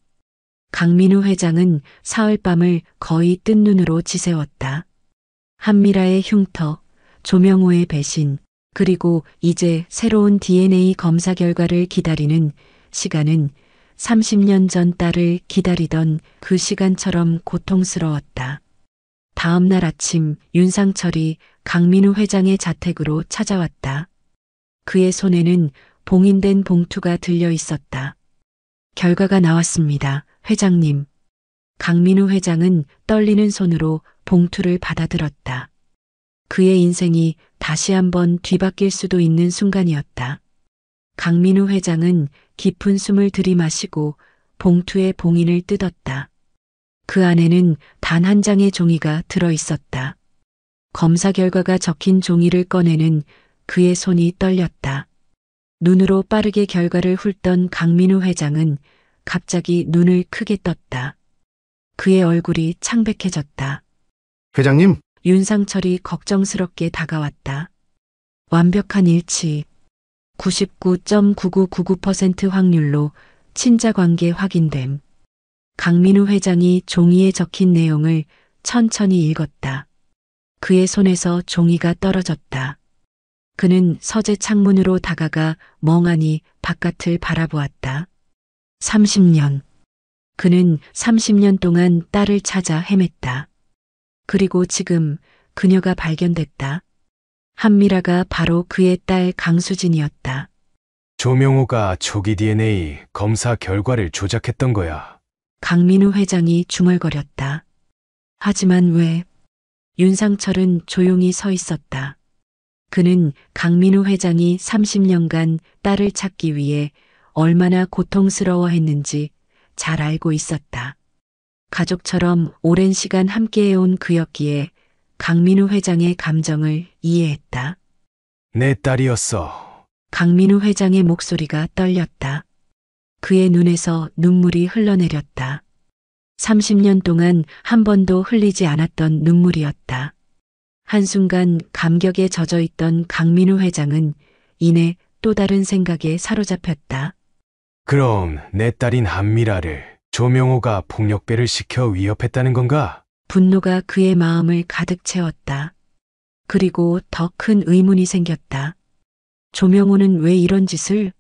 강민우 회장은 사흘 밤을 거의 뜬 눈으로 지새웠다. 한미라의 흉터, 조명호의 배신, 그리고 이제 새로운 DNA 검사 결과를 기다리는 시간은 30년 전 딸을 기다리던 그 시간처럼 고통스러웠다. 다음 날 아침 윤상철이 강민우 회장의 자택으로 찾아왔다. 그의 손에는 봉인된 봉투가 들려 있었다. 결과가 나왔습니다, 회장님. 강민우 회장은 떨리는 손으로 봉투를 받아들었다. 그의 인생이 다시 한번 뒤바뀔 수도 있는 순간이었다. 강민우 회장은 깊은 숨을 들이마시고 봉투의 봉인을 뜯었다. 그 안에는 단 한 장의 종이가 들어 있었다. 검사 결과가 적힌 종이를 꺼내는 그의 손이 떨렸다. 눈으로 빠르게 결과를 훑던 강민우 회장은 갑자기 눈을 크게 떴다. 그의 얼굴이 창백해졌다. 회장님? 윤상철이 걱정스럽게 다가왔다. 완벽한 일치. 99.9999% 확률로 친자 관계 확인됨. 강민우 회장이 종이에 적힌 내용을 천천히 읽었다. 그의 손에서 종이가 떨어졌다. 그는 서재 창문으로 다가가 멍하니 바깥을 바라보았다. 30년. 그는 30년 동안 딸을 찾아 헤맸다. 그리고 지금 그녀가 발견됐다. 한미라가 바로 그의 딸 강수진이었다. 조명호가 초기 DNA 검사 결과를 조작했던 거야. 강민우 회장이 중얼거렸다. 하지만 왜? 윤상철은 조용히 서 있었다. 그는 강민우 회장이 30년간 딸을 찾기 위해 얼마나 고통스러워했는지 잘 알고 있었다. 가족처럼 오랜 시간 함께해온 그였기에 강민우 회장의 감정을 이해했다. 내 딸이었어. 강민우 회장의 목소리가 떨렸다. 그의 눈에서 눈물이 흘러내렸다. 30년 동안 한 번도 흘리지 않았던 눈물이었다. 한순간 감격에 젖어 있던 강민우 회장은 이내 또 다른 생각에 사로잡혔다. 그럼 내 딸인 한미라를 조명호가 폭력배를 시켜 위협했다는 건가? 분노가 그의 마음을 가득 채웠다. 그리고 더 큰 의문이 생겼다. 조명호는 왜 이런 짓을?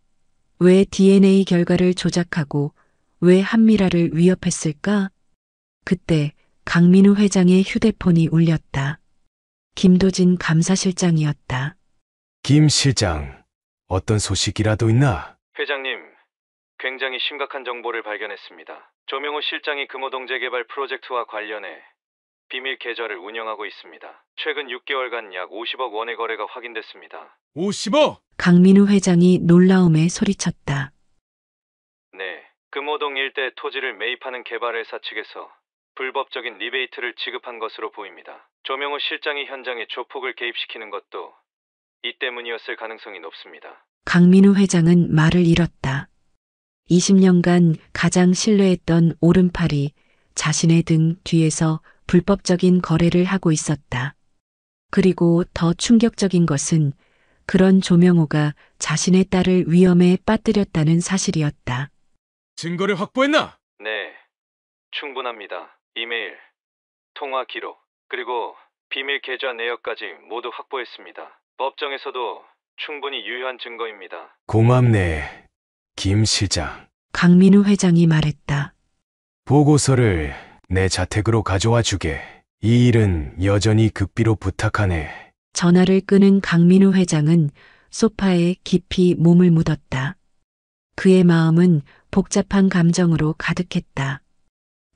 왜 DNA 결과를 조작하고 왜 한미라를 위협했을까? 그때 강민우 회장의 휴대폰이 울렸다. 김도진 감사실장이었다. 김 실장, 어떤 소식이라도 있나? 회장님, 굉장히 심각한 정보를 발견했습니다. 조명호 실장이 금호동 재개발 프로젝트와 관련해 비밀 계좌를 운영하고 있습니다. 최근 6개월간 약 50억 원의 거래가 확인됐습니다. 50억! 강민우 회장이 놀라움에 소리쳤다. 네, 금호동 일대 토지를 매입하는 개발회사 측에서 불법적인 리베이트를 지급한 것으로 보입니다. 조명호 실장이 현장에 조폭을 개입시키는 것도 이 때문이었을 가능성이 높습니다. 강민우 회장은 말을 잃었다. 20년간 가장 신뢰했던 오른팔이 자신의 등 뒤에서 불법적인 거래를 하고 있었다. 그리고 더 충격적인 것은 그런 조명호가 자신의 딸을 위험에 빠뜨렸다는 사실이었다. 증거를 확보했나? 네, 충분합니다. 이메일, 통화 기록, 그리고 비밀 계좌 내역까지 모두 확보했습니다. 법정에서도 충분히 유효한 증거입니다. 고맙네, 김 실장. 강민우 회장이 말했다. 보고서를 내 자택으로 가져와 주게. 이 일은 여전히 극비로 부탁하네. 전화를 끄는 강민우 회장은 소파에 깊이 몸을 묻었다. 그의 마음은 복잡한 감정으로 가득했다.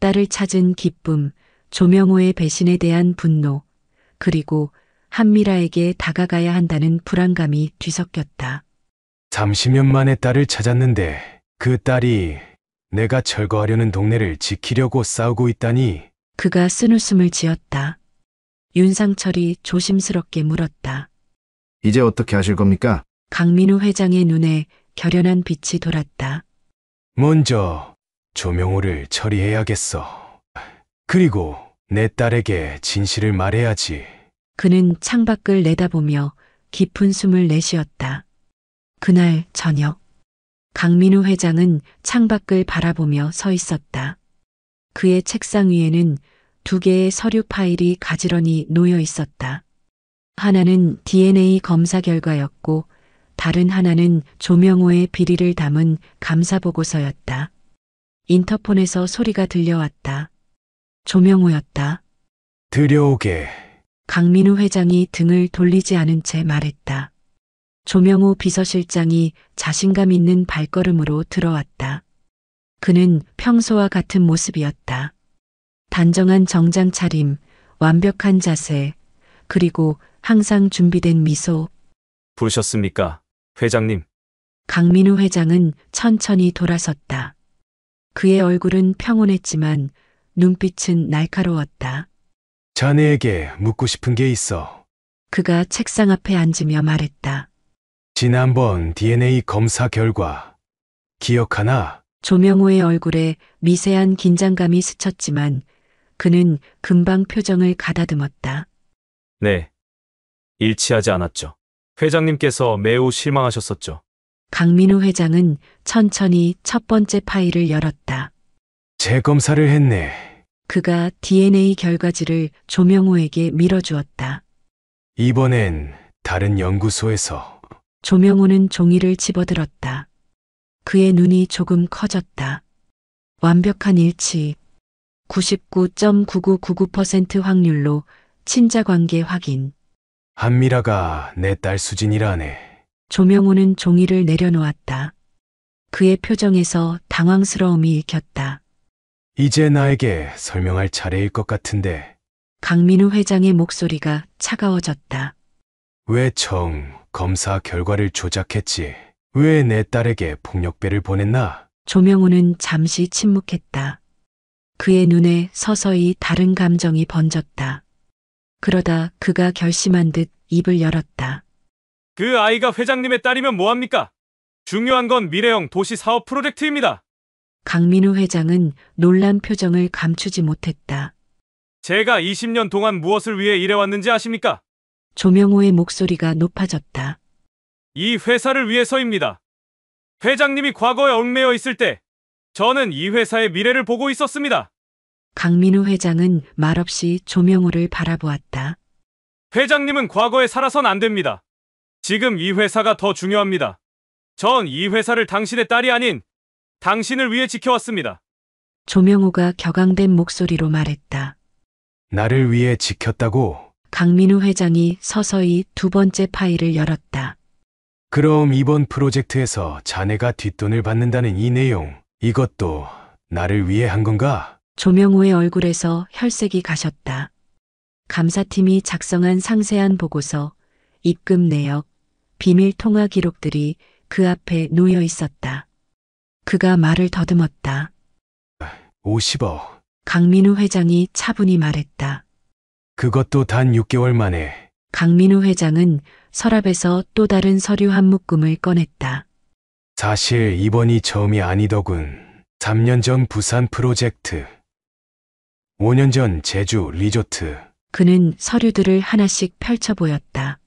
딸을 찾은 기쁨, 조명호의 배신에 대한 분노, 그리고 한미라에게 다가가야 한다는 불안감이 뒤섞였다. 30년 만에 딸을 찾았는데 그 딸이 내가 철거하려는 동네를 지키려고 싸우고 있다니. 그가 쓴웃음을 지었다. 윤상철이 조심스럽게 물었다. 이제 어떻게 하실 겁니까? 강민우 회장의 눈에 결연한 빛이 돌았다. 먼저 조명호를 처리해야겠어. 그리고 내 딸에게 진실을 말해야지. 그는 창밖을 내다보며 깊은 숨을 내쉬었다. 그날 저녁, 강민우 회장은 창밖을 바라보며 서 있었다. 그의 책상 위에는 2개의 서류 파일이 가지런히 놓여 있었다. 하나는 DNA 검사 결과였고 다른 하나는 조명호의 비리를 담은 감사 보고서였다. 인터폰에서 소리가 들려왔다. 조명호였다. 들여오게. 강민우 회장이 등을 돌리지 않은 채 말했다. 조명호 비서실장이 자신감 있는 발걸음으로 들어왔다. 그는 평소와 같은 모습이었다. 단정한 정장 차림, 완벽한 자세, 그리고 항상 준비된 미소. 부르셨습니까, 회장님? 강민우 회장은 천천히 돌아섰다. 그의 얼굴은 평온했지만 눈빛은 날카로웠다. 자네에게 묻고 싶은 게 있어. 그가 책상 앞에 앉으며 말했다. 지난번 DNA 검사 결과 기억하나? 조명호의 얼굴에 미세한 긴장감이 스쳤지만 그는 금방 표정을 가다듬었다. 네. 일치하지 않았죠. 회장님께서 매우 실망하셨었죠. 강민우 회장은 천천히 첫 번째 파일을 열었다. 재검사를 했네. 그가 DNA 결과지를 조명호에게 밀어주었다. 이번엔 다른 연구소에서. 조명호는 종이를 집어들었다. 그의 눈이 조금 커졌다. 완벽한 일치. 99.9999% 확률로 친자 관계 확인. 한미라가 내 딸 수진이라네. 조명호는 종이를 내려놓았다. 그의 표정에서 당황스러움이 읽혔다. 이제 나에게 설명할 차례일 것 같은데. 강민우 회장의 목소리가 차가워졌다. 왜 검사 결과를 조작했지? 왜 내 딸에게 폭력배를 보냈나? 조명호는 잠시 침묵했다. 그의 눈에 서서히 다른 감정이 번졌다. 그러다 그가 결심한 듯 입을 열었다. 그 아이가 회장님의 딸이면 뭐합니까? 중요한 건 미래형 도시 사업 프로젝트입니다. 강민우 회장은 놀란 표정을 감추지 못했다. 제가 20년 동안 무엇을 위해 일해왔는지 아십니까? 조명호의 목소리가 높아졌다. 이 회사를 위해서입니다. 회장님이 과거에 얽매여 있을 때 저는 이 회사의 미래를 보고 있었습니다. 강민우 회장은 말없이 조명호를 바라보았다. 회장님은 과거에 살아선 안 됩니다. 지금 이 회사가 더 중요합니다. 전 이 회사를 당신의 딸이 아닌 당신을 위해 지켜왔습니다. 조명호가 격앙된 목소리로 말했다. 나를 위해 지켰다고? 강민우 회장이 서서히 두 번째 파일을 열었다. 그럼 이번 프로젝트에서 자네가 뒷돈을 받는다는 이 내용, 이것도 나를 위해 한 건가? 조명호의 얼굴에서 혈색이 가셨다. 감사팀이 작성한 상세한 보고서, 입금 내역, 비밀 통화 기록들이 그 앞에 놓여 있었다. 그가 말을 더듬었다. 50억. 강민우 회장이 차분히 말했다. 그것도 단 6개월 만에. 강민우 회장은 서랍에서 또 다른 서류 한 묶음을 꺼냈다. 사실 이번이 처음이 아니더군. 3년 전 부산 프로젝트. 5년 전 제주 리조트. 그는 서류들을 하나씩 펼쳐 보였다.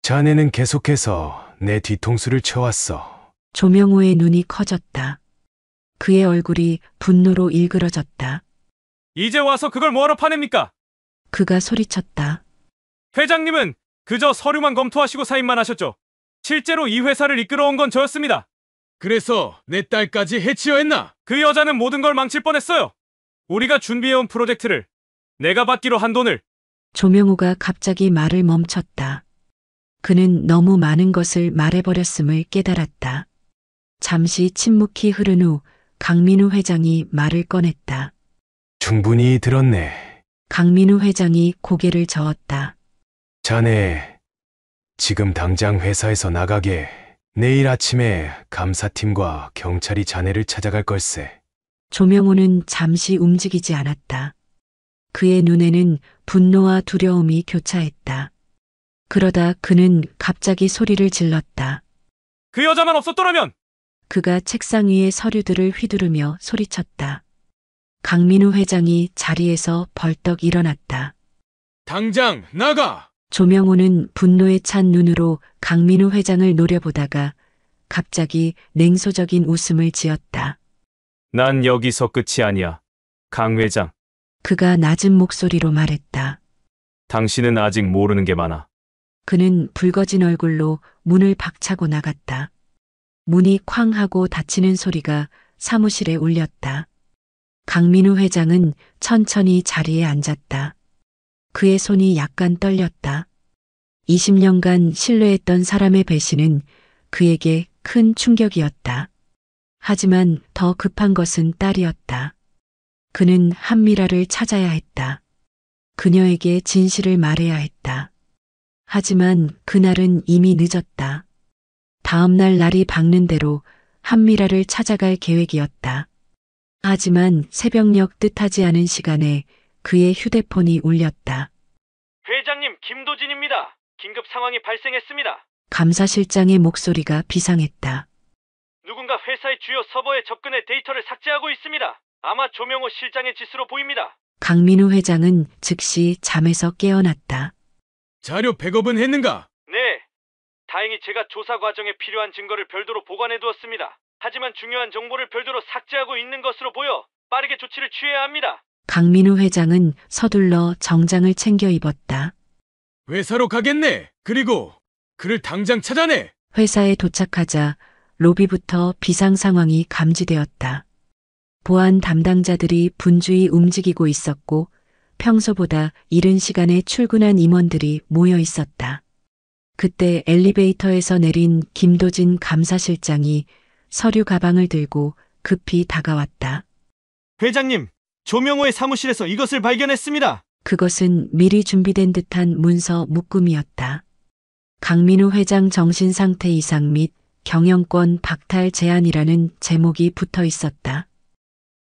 자네는 계속해서 내 뒤통수를 쳐왔어. 조명호의 눈이 커졌다. 그의 얼굴이 분노로 일그러졌다. 이제 와서 그걸 뭐하러 파냅니까? 그가 소리쳤다. 회장님은 그저 서류만 검토하시고 사인만 하셨죠. 실제로 이 회사를 이끌어온 건 저였습니다. 그래서 내 딸까지 해치려 했나? 그 여자는 모든 걸 망칠 뻔했어요. 우리가 준비해온 프로젝트를, 내가 받기로 한 돈을. 조명호가 갑자기 말을 멈췄다. 그는 너무 많은 것을 말해버렸음을 깨달았다. 잠시 침묵이 흐른 후 강민우 회장이 말을 꺼냈다. 충분히 들었네. 강민우 회장이 고개를 저었다. 자네, 지금 당장 회사에서 나가게. 내일 아침에 감사팀과 경찰이 자네를 찾아갈 걸세. 조명호는 잠시 움직이지 않았다. 그의 눈에는 분노와 두려움이 교차했다. 그러다 그는 갑자기 소리를 질렀다. 그 여자만 없었더라면! 그가 책상 위의 서류들을 휘두르며 소리쳤다. 강민우 회장이 자리에서 벌떡 일어났다. 당장 나가! 조명호는 분노에 찬 눈으로 강민우 회장을 노려보다가 갑자기 냉소적인 웃음을 지었다. 난 여기서 끝이 아니야. 강 회장. 그가 낮은 목소리로 말했다. 당신은 아직 모르는 게 많아. 그는 붉어진 얼굴로 문을 박차고 나갔다. 문이 쾅 하고 닫히는 소리가 사무실에 울렸다. 강민우 회장은 천천히 자리에 앉았다. 그의 손이 약간 떨렸다. 20년간 신뢰했던 사람의 배신은 그에게 큰 충격이었다. 하지만 더 급한 것은 딸이었다. 그는 한미라를 찾아야 했다. 그녀에게 진실을 말해야 했다. 하지만 그날은 이미 늦었다. 다음 날 날이 밝는 대로 한미라를 찾아갈 계획이었다. 하지만 새벽녘 뜻하지 않은 시간에 그의 휴대폰이 울렸다. 회장님, 김도진입니다. 긴급 상황이 발생했습니다. 감사실장의 목소리가 비상했다. 누군가 회사의 주요 서버에 접근해 데이터를 삭제하고 있습니다. 아마 조명호 실장의 짓으로 보입니다. 강민우 회장은 즉시 잠에서 깨어났다. 자료 백업은 했는가? 네. 다행히 제가 조사 과정에 필요한 증거를 별도로 보관해 두었습니다. 하지만 중요한 정보를 별도로 삭제하고 있는 것으로 보여 빠르게 조치를 취해야 합니다. 강민우 회장은 서둘러 정장을 챙겨 입었다. 회사로 가겠네. 그리고 그를 당장 찾아내. 회사에 도착하자 로비부터 비상 상황이 감지되었다. 보안 담당자들이 분주히 움직이고 있었고 평소보다 이른 시간에 출근한 임원들이 모여 있었다. 그때 엘리베이터에서 내린 김도진 감사실장이 서류 가방을 들고 급히 다가왔다. 회장님, 조명호의 사무실에서 이것을 발견했습니다. 그것은 미리 준비된 듯한 문서 묶음이었다. 강민우 회장 정신 상태 이상 및 경영권 박탈 제안이라는 제목이 붙어 있었다.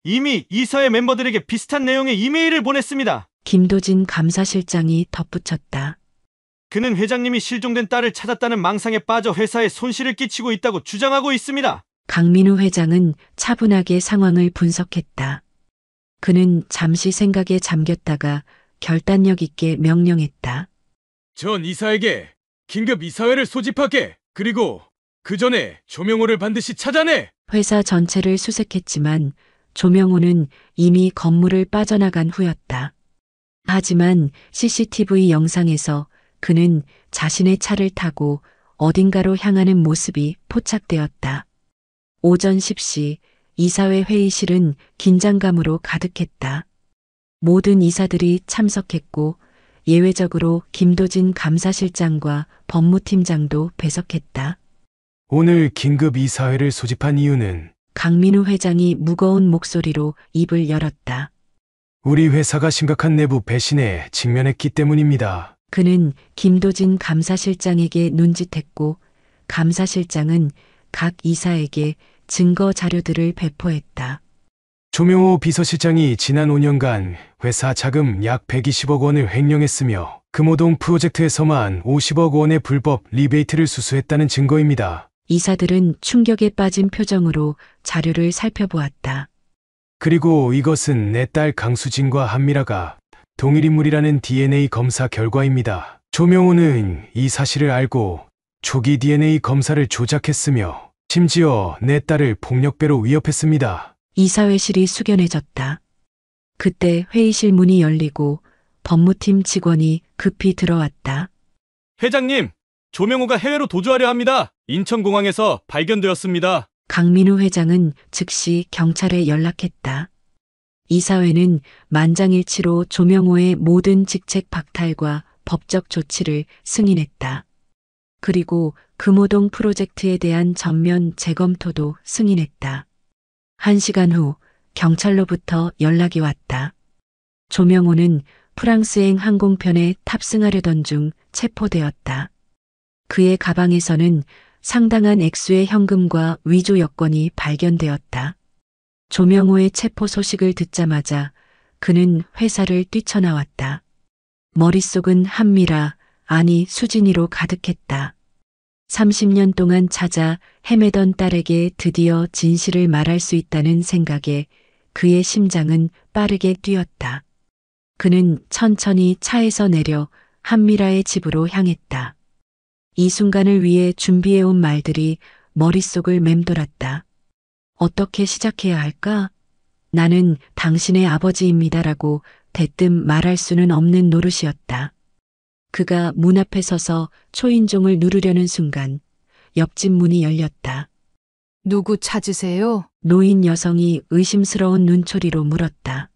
이미 이사회 멤버들에게 비슷한 내용의 이메일을 보냈습니다. 김도진 감사실장이 덧붙였다. 그는 회장님이 실종된 딸을 찾았다는 망상에 빠져 회사에 손실을 끼치고 있다고 주장하고 있습니다. 강민우 회장은 차분하게 상황을 분석했다. 그는 잠시 생각에 잠겼다가 결단력 있게 명령했다. 전 이사에게 긴급 이사회를 소집하게. 그리고 그 전에 조명호를 반드시 찾아내. 회사 전체를 수색했지만 조명호는 이미 건물을 빠져나간 후였다. 하지만 CCTV 영상에서 그는 자신의 차를 타고 어딘가로 향하는 모습이 포착되었다. 오전 10시 이사회 회의실은 긴장감으로 가득했다. 모든 이사들이 참석했고 예외적으로 김도진 감사실장과 법무팀장도 배석했다. 오늘 긴급 이사회를 소집한 이유는 강민우 회장이 무거운 목소리로 입을 열었다. 우리 회사가 심각한 내부 배신에 직면했기 때문입니다. 그는 김도진 감사실장에게 눈짓했고 감사실장은 각 이사에게 증거 자료들을 배포했다. 조명호 비서실장이 지난 5년간 회사 자금 약 120억 원을 횡령했으며 금호동 프로젝트에서만 50억 원의 불법 리베이트를 수수했다는 증거입니다. 이사들은 충격에 빠진 표정으로 자료를 살펴보았다. 그리고 이것은 내 딸 강수진과 한미라가 동일 인물이라는 DNA 검사 결과입니다. 조명호는 이 사실을 알고 초기 DNA 검사를 조작했으며 심지어 내 딸을 폭력배로 위협했습니다. 이사회실이 숙연해졌다. 그때 회의실 문이 열리고 법무팀 직원이 급히 들어왔다. 회장님, 조명호가 해외로 도주하려 합니다. 인천공항에서 발견되었습니다. 강민우 회장은 즉시 경찰에 연락했다. 이사회는 만장일치로 조명호의 모든 직책 박탈과 법적 조치를 승인했다. 그리고 금호동 프로젝트에 대한 전면 재검토도 승인했다. 1시간 후 경찰로부터 연락이 왔다. 조명호는 프랑스행 항공편에 탑승하려던 중 체포되었다. 그의 가방에서는 상당한 액수의 현금과 위조 여권이 발견되었다. 조명호의 체포 소식을 듣자마자 그는 회사를 뛰쳐나왔다. 머릿속은 한미라, 아니 수진이로 가득했다. 30년 동안 찾아 헤매던 딸에게 드디어 진실을 말할 수 있다는 생각에 그의 심장은 빠르게 뛰었다. 그는 천천히 차에서 내려 한미라의 집으로 향했다. 이 순간을 위해 준비해온 말들이 머릿속을 맴돌았다. 어떻게 시작해야 할까? 나는 당신의 아버지입니다라고 대뜸 말할 수는 없는 노릇이었다. 그가 문 앞에 서서 초인종을 누르려는 순간 옆집 문이 열렸다. 누구 찾으세요? 노인 여성이 의심스러운 눈초리로 물었다.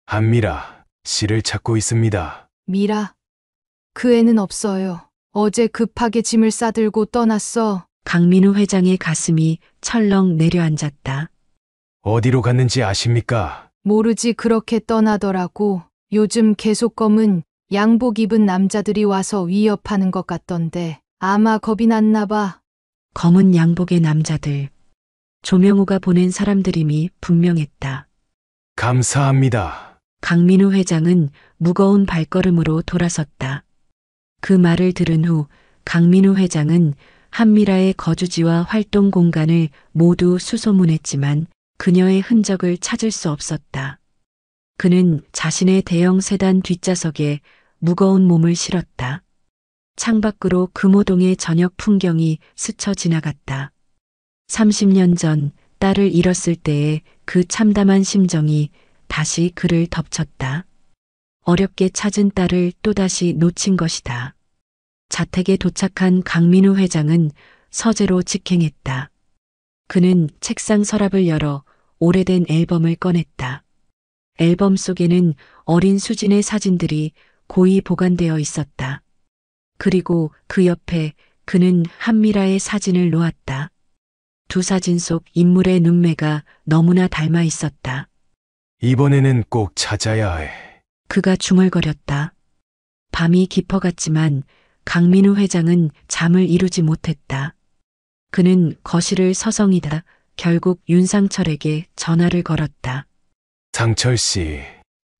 한미라 씨를 찾고 있습니다. 미라. 그 애는 없어요. 어제 급하게 짐을 싸들고 떠났어. 강민우 회장의 가슴이 철렁 내려앉았다. 어디로 갔는지 아십니까? 모르지 그렇게 떠나더라고. 요즘 계속 검은 양복 입은 남자들이 와서 위협하는 것 같던데 아마 겁이 났나 봐. 검은 양복의 남자들. 조명호가 보낸 사람들임이 분명했다. 감사합니다. 강민우 회장은 무거운 발걸음으로 돌아섰다. 그 말을 들은 후 강민우 회장은 한미라의 거주지와 활동 공간을 모두 수소문했지만 그녀의 흔적을 찾을 수 없었다. 그는 자신의 대형 세단 뒷좌석에 무거운 몸을 실었다. 창밖으로 금호동의 저녁 풍경이 스쳐 지나갔다. 30년 전 딸을 잃었을 때의 그 참담한 심정이 다시 그를 덮쳤다. 어렵게 찾은 딸을 또다시 놓친 것이다. 자택에 도착한 강민우 회장은 서재로 직행했다. 그는 책상 서랍을 열어 오래된 앨범을 꺼냈다. 앨범 속에는 어린 수진의 사진들이 고이 보관되어 있었다. 그리고 그 옆에 그는 한미라의 사진을 놓았다. 두 사진 속 인물의 눈매가 너무나 닮아 있었다. 이번에는 꼭 찾아야 해. 그가 중얼거렸다. 밤이 깊어갔지만 강민우 회장은 잠을 이루지 못했다. 그는 거실을 서성이다 결국 윤상철에게 전화를 걸었다. 상철 씨,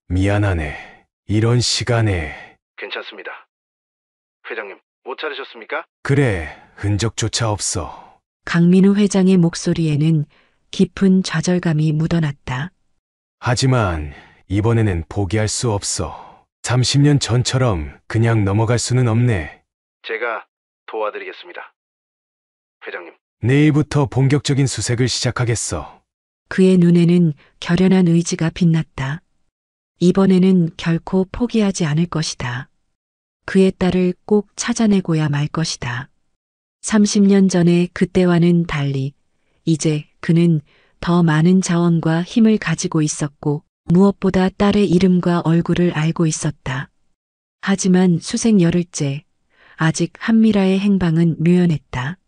미안하네. 이런 시간에. 괜찮습니다. 회장님, 못 찾으셨습니까? 그래, 흔적조차 없어. 강민우 회장의 목소리에는 깊은 좌절감이 묻어났다. 하지만 이번에는 포기할 수 없어. 30년 전처럼 그냥 넘어갈 수는 없네. 제가 도와드리겠습니다. 회장님. 내일부터 본격적인 수색을 시작하겠어. 그의 눈에는 결연한 의지가 빛났다. 이번에는 결코 포기하지 않을 것이다. 그의 딸을 꼭 찾아내고야 말 것이다. 30년 전의 그때와는 달리 이제 그는 더 많은 자원과 힘을 가지고 있었고 무엇보다 딸의 이름과 얼굴을 알고 있었다. 하지만 수색 열흘째 아직 한미라의 행방은 묘연했다.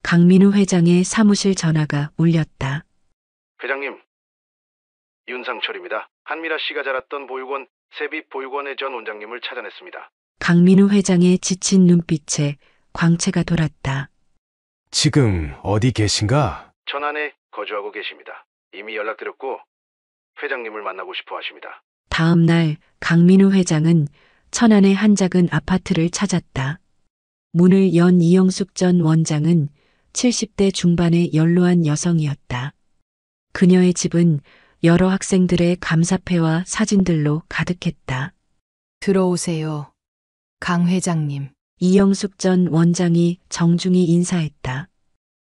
강민우 회장의 사무실 전화가 울렸다. 회장님, 윤상철입니다. 한미라 씨가 자랐던 보육원 세빛 보육원의 전 원장님을 찾아냈습니다. 강민우 회장의 지친 눈빛에 광채가 돌았다. 지금 어디 계신가? 천안에 거주하고 계십니다. 이미 연락드렸고 회장님을 만나고 싶어 하십니다. 다음 날 강민우 회장은 천안의 한 작은 아파트를 찾았다. 문을 연 이영숙 전 원장은 70대 중반의 연로한 여성이었다. 그녀의 집은 여러 학생들의 감사패와 사진들로 가득했다. 들어오세요. 강 회장님. 이영숙 전 원장이 정중히 인사했다.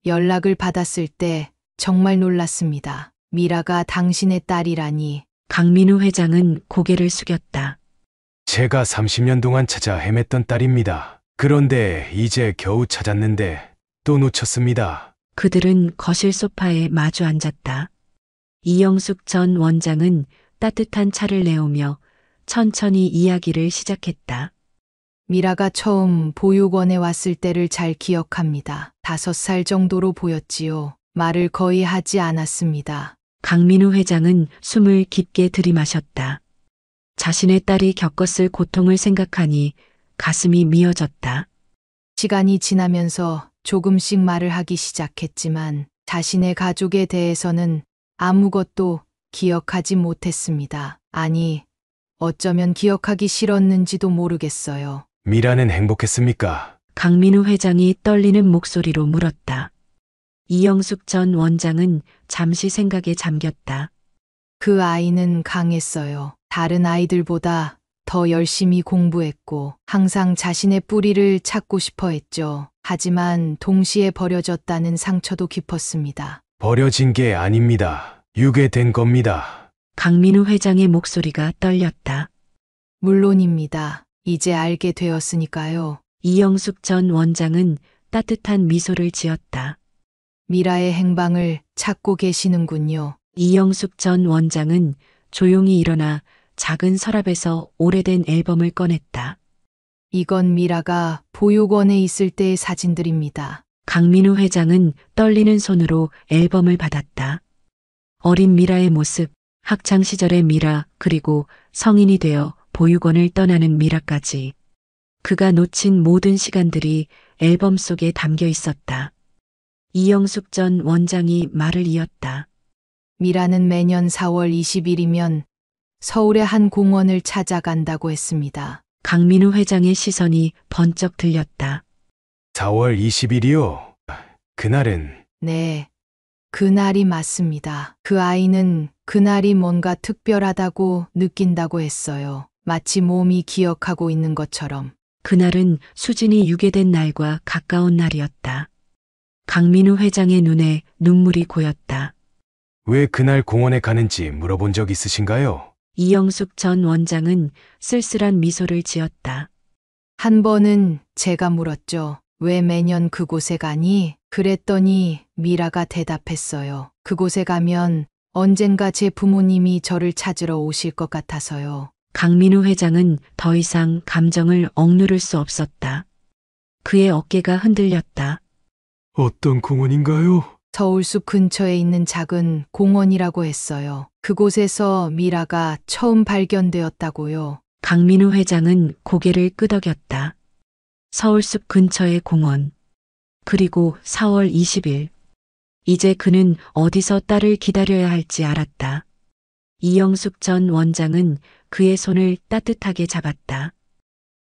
연락을 받았을 때 정말 놀랐습니다. 미라가 당신의 딸이라니. 강민우 회장은 고개를 숙였다. 제가 30년 동안 찾아 헤맸던 딸입니다. 그런데 이제 겨우 찾았는데 또 놓쳤습니다. 그들은 거실 소파에 마주 앉았다. 이영숙 전 원장은 따뜻한 차를 내오며 천천히 이야기를 시작했다. 미라가 처음 보육원에 왔을 때를 잘 기억합니다. 5살 정도로 보였지요. 말을 거의 하지 않았습니다. 강민우 회장은 숨을 깊게 들이마셨다. 자신의 딸이 겪었을 고통을 생각하니 가슴이 미어졌다. 시간이 지나면서 조금씩 말을 하기 시작했지만 자신의 가족에 대해서는 아무것도 기억하지 못했습니다. 아니, 어쩌면 기억하기 싫었는지도 모르겠어요. 미라는 행복했습니까? 강민우 회장이 떨리는 목소리로 물었다. 이영숙 전 원장은 잠시 생각에 잠겼다. 그 아이는 강했어요. 다른 아이들보다 더 열심히 공부했고 항상 자신의 뿌리를 찾고 싶어 했죠. 하지만 동시에 버려졌다는 상처도 깊었습니다. 버려진 게 아닙니다. 유괴된 겁니다. 강민우 회장의 목소리가 떨렸다. 물론입니다. 이제 알게 되었으니까요. 이영숙 전 원장은 따뜻한 미소를 지었다. 미라의 행방을 찾고 계시는군요. 이영숙 전 원장은 조용히 일어나 작은 서랍에서 오래된 앨범을 꺼냈다. 이건 미라가 보육원에 있을 때의 사진들입니다. 강민우 회장은 떨리는 손으로 앨범을 받았다. 어린 미라의 모습, 학창 시절의 미라, 그리고 성인이 되어 보육원을 떠나는 미라까지. 그가 놓친 모든 시간들이 앨범 속에 담겨 있었다. 이영숙 전 원장이 말을 이었다. 미라는 매년 4월 20일이면 서울의 한 공원을 찾아간다고 했습니다. 강민우 회장의 시선이 번쩍 들렸다. 4월 20일이요? 그날은? 네, 그날이 맞습니다. 그 아이는 그날이 뭔가 특별하다고 느낀다고 했어요. 마치 몸이 기억하고 있는 것처럼. 그날은 수진이 유괴된 날과 가까운 날이었다. 강민우 회장의 눈에 눈물이 고였다. 왜 그날 공원에 가는지 물어본 적 있으신가요? 이영숙 전 원장은 쓸쓸한 미소를 지었다. 한 번은 제가 물었죠. 왜 매년 그곳에 가니? 그랬더니 미라가 대답했어요. 그곳에 가면 언젠가 제 부모님이 저를 찾으러 오실 것 같아서요. 강민우 회장은 더 이상 감정을 억누를 수 없었다. 그의 어깨가 흔들렸다. 어떤 공원인가요? 서울숲 근처에 있는 작은 공원이라고 했어요. 그곳에서 미라가 처음 발견되었다고요. 강민우 회장은 고개를 끄덕였다. 서울숲 근처의 공원. 그리고 4월 20일. 이제 그는 어디서 딸을 기다려야 할지 알았다. 이영숙 전 원장은 그의 손을 따뜻하게 잡았다.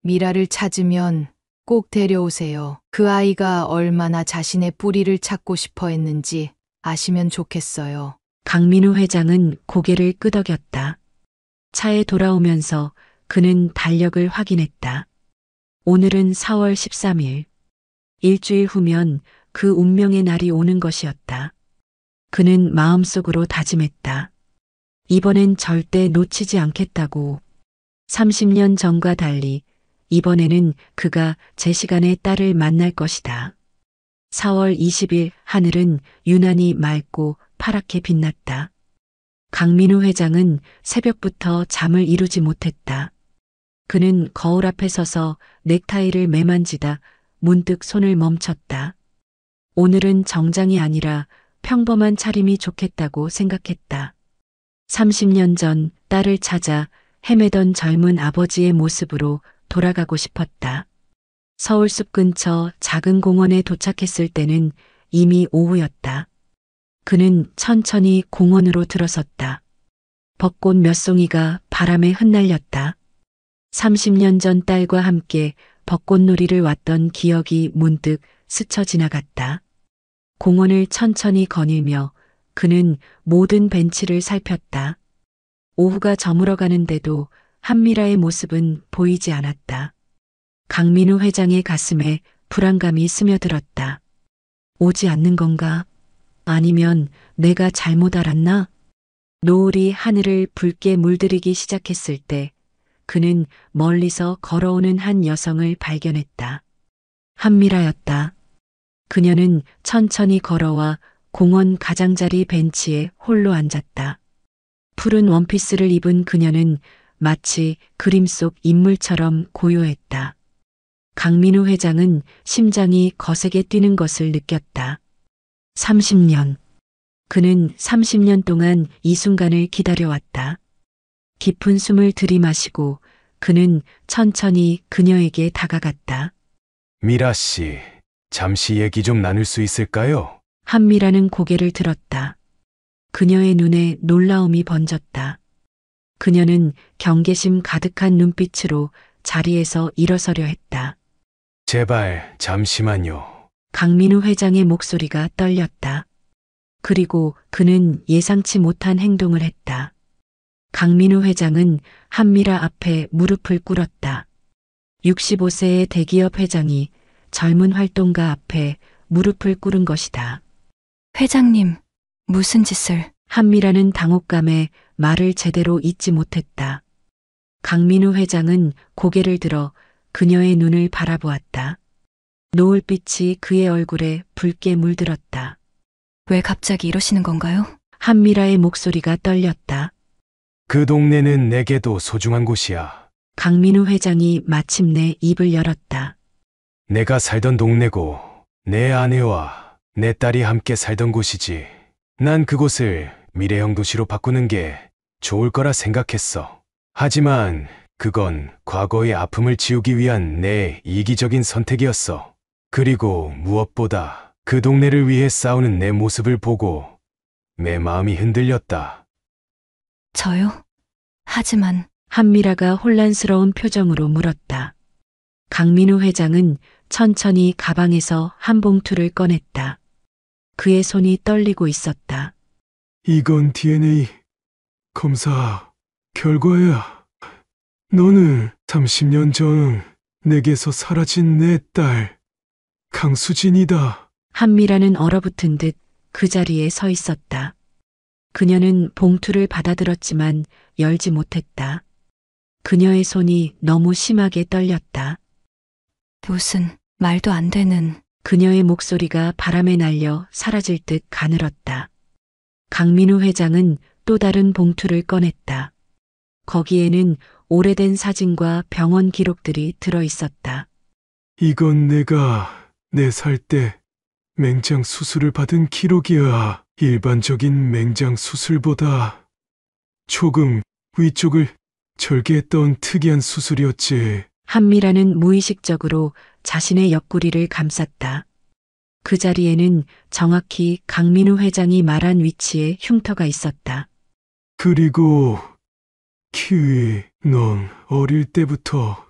미라를 찾으면 꼭 데려오세요. 그 아이가 얼마나 자신의 뿌리를 찾고 싶어 했는지 아시면 좋겠어요. 강민우 회장은 고개를 끄덕였다. 차에 돌아오면서 그는 달력을 확인했다. 오늘은 4월 13일. 일주일 후면 그 운명의 날이 오는 것이었다. 그는 마음속으로 다짐했다. 이번엔 절대 놓치지 않겠다고. 30년 전과 달리 이번에는 그가 제 시간에 딸을 만날 것이다. 4월 20일 하늘은 유난히 맑고 파랗게 빛났다. 강민우 회장은 새벽부터 잠을 이루지 못했다. 그는 거울 앞에 서서 넥타이를 매만지다 문득 손을 멈췄다. 오늘은 정장이 아니라 평범한 차림이 좋겠다고 생각했다. 30년 전 딸을 찾아 헤매던 젊은 아버지의 모습으로 돌아가고 싶었다. 서울숲 근처 작은 공원에 도착했을 때는 이미 오후였다. 그는 천천히 공원으로 들어섰다. 벚꽃 몇 송이가 바람에 흩날렸다. 30년 전 딸과 함께 벚꽃놀이를 왔던 기억이 문득 스쳐 지나갔다. 공원을 천천히 거닐며 그는 모든 벤치를 살폈다. 오후가 저물어가는데도 한미라의 모습은 보이지 않았다. 강민우 회장의 가슴에 불안감이 스며들었다. 오지 않는 건가? 아니면 내가 잘못 알았나? 노을이 하늘을 붉게 물들이기 시작했을 때 그는 멀리서 걸어오는 한 여성을 발견했다. 한미라였다. 그녀는 천천히 걸어와 공원 가장자리 벤치에 홀로 앉았다. 푸른 원피스를 입은 그녀는 마치 그림 속 인물처럼 고요했다. 강민우 회장은 심장이 거세게 뛰는 것을 느꼈다. 30년. 그는 30년 동안 이 순간을 기다려왔다. 깊은 숨을 들이마시고 그는 천천히 그녀에게 다가갔다. 미라 씨, 잠시 얘기 좀 나눌 수 있을까요? 한미라는 고개를 들었다. 그녀의 눈에 놀라움이 번졌다. 그녀는 경계심 가득한 눈빛으로 자리에서 일어서려 했다. 제발 잠시만요. 강민우 회장의 목소리가 떨렸다. 그리고 그는 예상치 못한 행동을 했다. 강민우 회장은 한미라 앞에 무릎을 꿇었다. 65세의 대기업 회장이 젊은 활동가 앞에 무릎을 꿇은 것이다. 회장님, 무슨 짓을? 한미라는 당혹감에 말을 제대로 잇지 못했다. 강민우 회장은 고개를 들어 그녀의 눈을 바라보았다. 노을빛이 그의 얼굴에 붉게 물들었다. 왜 갑자기 이러시는 건가요? 한미라의 목소리가 떨렸다. 그 동네는 내게도 소중한 곳이야. 강민우 회장이 마침내 입을 열었다. 내가 살던 동네고 내 아내와 내 딸이 함께 살던 곳이지. 난 그곳을 미래형 도시로 바꾸는 게 좋을 거라 생각했어. 하지만 그건 과거의 아픔을 지우기 위한 내 이기적인 선택이었어. 그리고 무엇보다 그 동네를 위해 싸우는 내 모습을 보고 내 마음이 흔들렸다. 저요? 하지만 한미라가 혼란스러운 표정으로 물었다. 강민우 회장은 천천히 가방에서 한 봉투를 꺼냈다. 그의 손이 떨리고 있었다. 이건 DNA 검사 결과야. 너는 30년 전 내게서 사라진 내 딸 강수진이다. 한미라는 얼어붙은 듯 그 자리에 서 있었다. 그녀는 봉투를 받아들었지만 열지 못했다. 그녀의 손이 너무 심하게 떨렸다. 무슨 말도 안 되는. 그녀의 목소리가 바람에 날려 사라질 듯 가늘었다. 강민우 회장은 또 다른 봉투를 꺼냈다. 거기에는 오래된 사진과 병원 기록들이 들어 있었다. 이건 내가 4살 때 맹장 수술을 받은 기록이야. 일반적인 맹장 수술보다 조금 위쪽을 절개했던 특이한 수술이었지. 한미라는 무의식적으로 자신의 옆구리를 감쌌다. 그 자리에는 정확히 강민우 회장이 말한 위치에 흉터가 있었다. 그리고 키위, 넌 어릴 때부터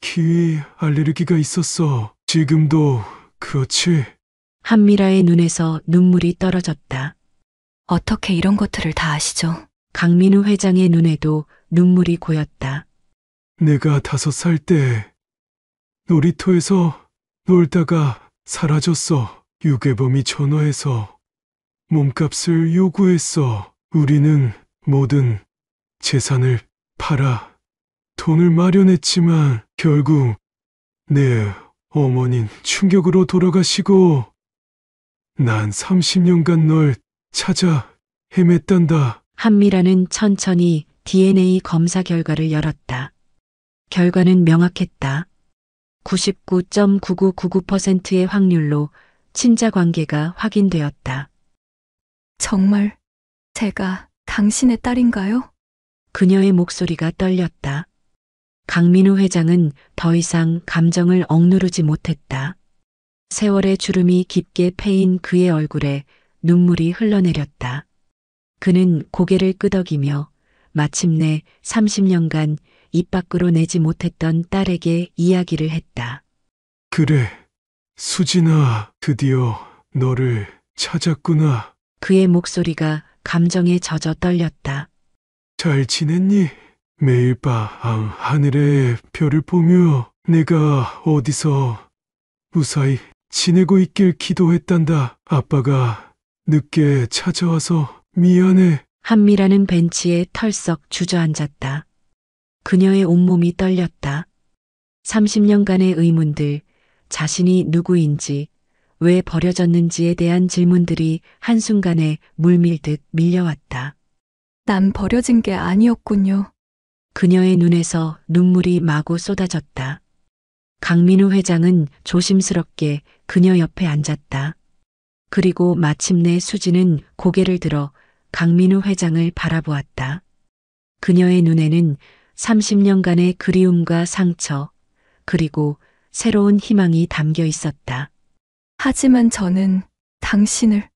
키위 알레르기가 있었어. 지금도 그렇지? 한미라의 눈에서 눈물이 떨어졌다. 어떻게 이런 것들을 다 아시죠? 강민우 회장의 눈에도 눈물이 고였다. 내가 5살 때 놀이터에서 놀다가 사라졌어. 유괴범이 전화해서 몸값을 요구했어. 우리는 모든 재산을 팔아 돈을 마련했지만 결국 내 어머닌 충격으로 돌아가시고 난 30년간 널 찾아 헤맸단다. 한미라는 천천히 DNA 검사 결과를 열었다. 결과는 명확했다. 99.9999%의 확률로 친자 관계가 확인되었다. 정말 제가 당신의 딸인가요? 그녀의 목소리가 떨렸다. 강민우 회장은 더 이상 감정을 억누르지 못했다. 세월의 주름이 깊게 패인 그의 얼굴에 눈물이 흘러내렸다. 그는 고개를 끄덕이며 마침내 30년간 입 밖으로 내지 못했던 딸에게 이야기를 했다. 그래, 수진아, 드디어 너를 찾았구나. 그의 목소리가 감정에 젖어 떨렸다. 잘 지냈니? 매일 밤 하늘의 별을 보며 내가 어디서 무사히 지내고 있길 기도했단다. 아빠가 늦게 찾아와서 미안해. 한미라는 벤치에 털썩 주저앉았다. 그녀의 온몸이 떨렸다. 30년간의 의문들, 자신이 누구인지, 왜 버려졌는지에 대한 질문들이 한순간에 물밀듯 밀려왔다. 난 버려진 게 아니었군요. 그녀의 눈에서 눈물이 마구 쏟아졌다. 강민우 회장은 조심스럽게 그녀 옆에 앉았다. 그리고 마침내 수지는 고개를 들어 강민우 회장을 바라보았다. 그녀의 눈에는 30년간의 그리움과 상처, 그리고 새로운 희망이 담겨 있었다. 하지만 저는 당신을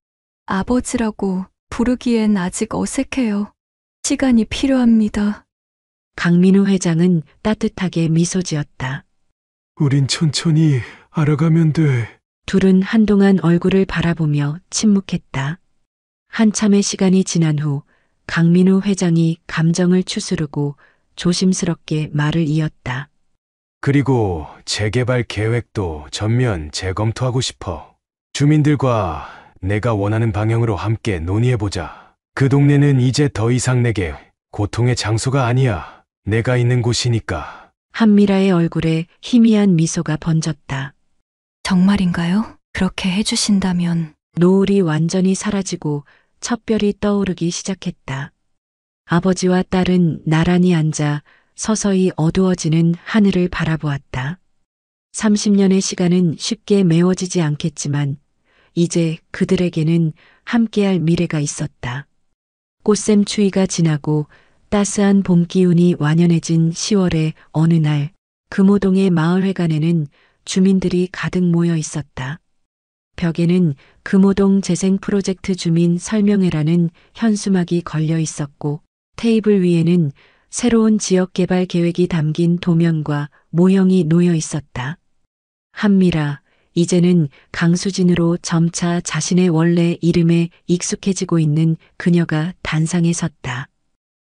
아버지라고 부르기엔 아직 어색해요. 시간이 필요합니다. 강민우 회장은 따뜻하게 미소 지었다. 우린 천천히 알아가면 돼. 둘은 한동안 얼굴을 바라보며 침묵했다. 한참의 시간이 지난 후 강민우 회장이 감정을 추스르고 조심스럽게 말을 이었다. 그리고 재개발 계획도 전면 재검토하고 싶어. 주민들과 내가 원하는 방향으로 함께 논의해보자. 그 동네는 이제 더 이상 내게 고통의 장소가 아니야. 내가 있는 곳이니까. 한미라의 얼굴에 희미한 미소가 번졌다. 정말인가요? 그렇게 해주신다면. 노을이 완전히 사라지고 첫 별이 떠오르기 시작했다. 아버지와 딸은 나란히 앉아 서서히 어두워지는 하늘을 바라보았다. 30년의 시간은 쉽게 메워지지 않겠지만 이제 그들에게는 함께할 미래가 있었다. 꽃샘 추위가 지나고 따스한 봄 기운이 완연해진 10월의 어느 날 금호동의 마을회관에는 주민들이 가득 모여 있었다. 벽에는 금호동 재생 프로젝트 주민 설명회라는 현수막이 걸려 있었고 테이블 위에는 새로운 지역 개발 계획이 담긴 도면과 모형이 놓여 있었다. 한미라, 이제는 강수진으로 점차 자신의 원래 이름에 익숙해지고 있는 그녀가 단상에 섰다.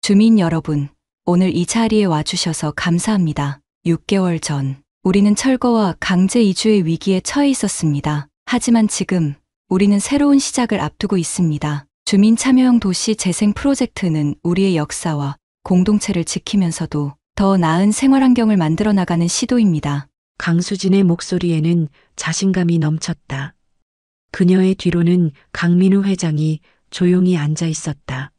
주민 여러분, 오늘 이 자리에 와주셔서 감사합니다. 6개월 전, 우리는 철거와 강제 이주의 위기에 처해 있었습니다. 하지만 지금 우리는 새로운 시작을 앞두고 있습니다. 주민 참여형 도시 재생 프로젝트는 우리의 역사와 공동체를 지키면서도 더 나은 생활 환경을 만들어 나가는 시도입니다. 강수진의 목소리에는 자신감이 넘쳤다. 그녀의 뒤로는 강민우 회장이 조용히 앉아 있었다.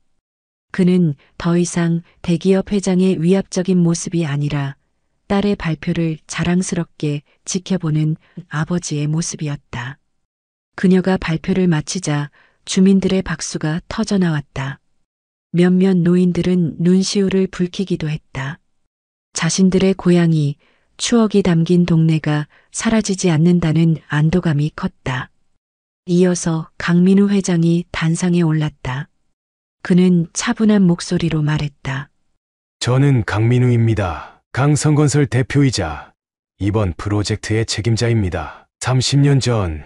그는 더 이상 대기업 회장의 위압적인 모습이 아니라 딸의 발표를 자랑스럽게 지켜보는 아버지의 모습이었다. 그녀가 발표를 마치자 주민들의 박수가 터져나왔다. 몇몇 노인들은 눈시울을 붉히기도 했다. 자신들의 고향이 추억이 담긴 동네가 사라지지 않는다는 안도감이 컸다. 이어서 강민우 회장이 단상에 올랐다. 그는 차분한 목소리로 말했다. 저는 강민우입니다. 강성건설 대표이자 이번 프로젝트의 책임자입니다. 30년 전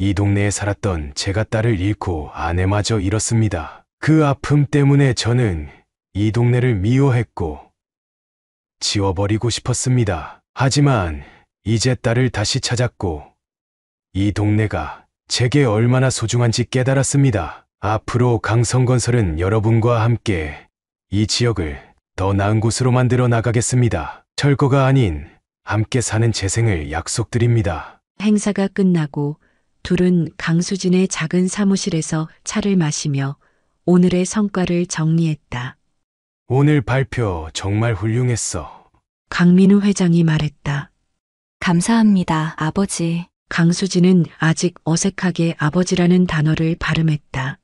이 동네에 살았던 제가 딸을 잃고 아내마저 잃었습니다. 그 아픔 때문에 저는 이 동네를 미워했고 지워버리고 싶었습니다. 하지만 이제 딸을 다시 찾았고 이 동네가 제게 얼마나 소중한지 깨달았습니다. 앞으로 강성건설은 여러분과 함께 이 지역을 더 나은 곳으로 만들어 나가겠습니다. 철거가 아닌 함께 사는 재생을 약속드립니다. 행사가 끝나고 둘은 강수진의 작은 사무실에서 차를 마시며 오늘의 성과를 정리했다. 오늘 발표 정말 훌륭했어. 강민우 회장이 말했다. 감사합니다, 아버지. 강수진은 아직 어색하게 아버지라는 단어를 발음했다.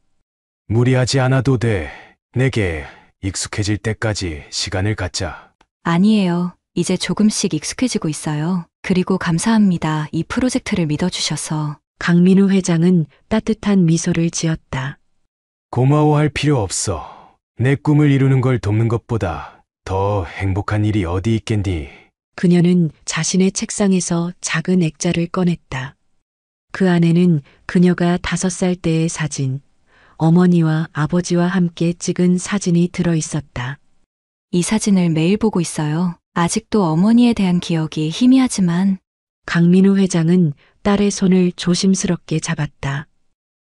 무리하지 않아도 돼. 내게 익숙해질 때까지 시간을 갖자. 아니에요. 이제 조금씩 익숙해지고 있어요. 그리고 감사합니다. 이 프로젝트를 믿어주셔서. 강민우 회장은 따뜻한 미소를 지었다. 고마워할 필요 없어. 내 꿈을 이루는 걸 돕는 것보다 더 행복한 일이 어디 있겠니? 그녀는 자신의 책상에서 작은 액자를 꺼냈다. 그 안에는 그녀가 5살 때의 사진, 어머니와 아버지와 함께 찍은 사진이 들어 있었다. 이 사진을 매일 보고 있어요. 아직도 어머니에 대한 기억이 희미하지만. 강민우 회장은 딸의 손을 조심스럽게 잡았다.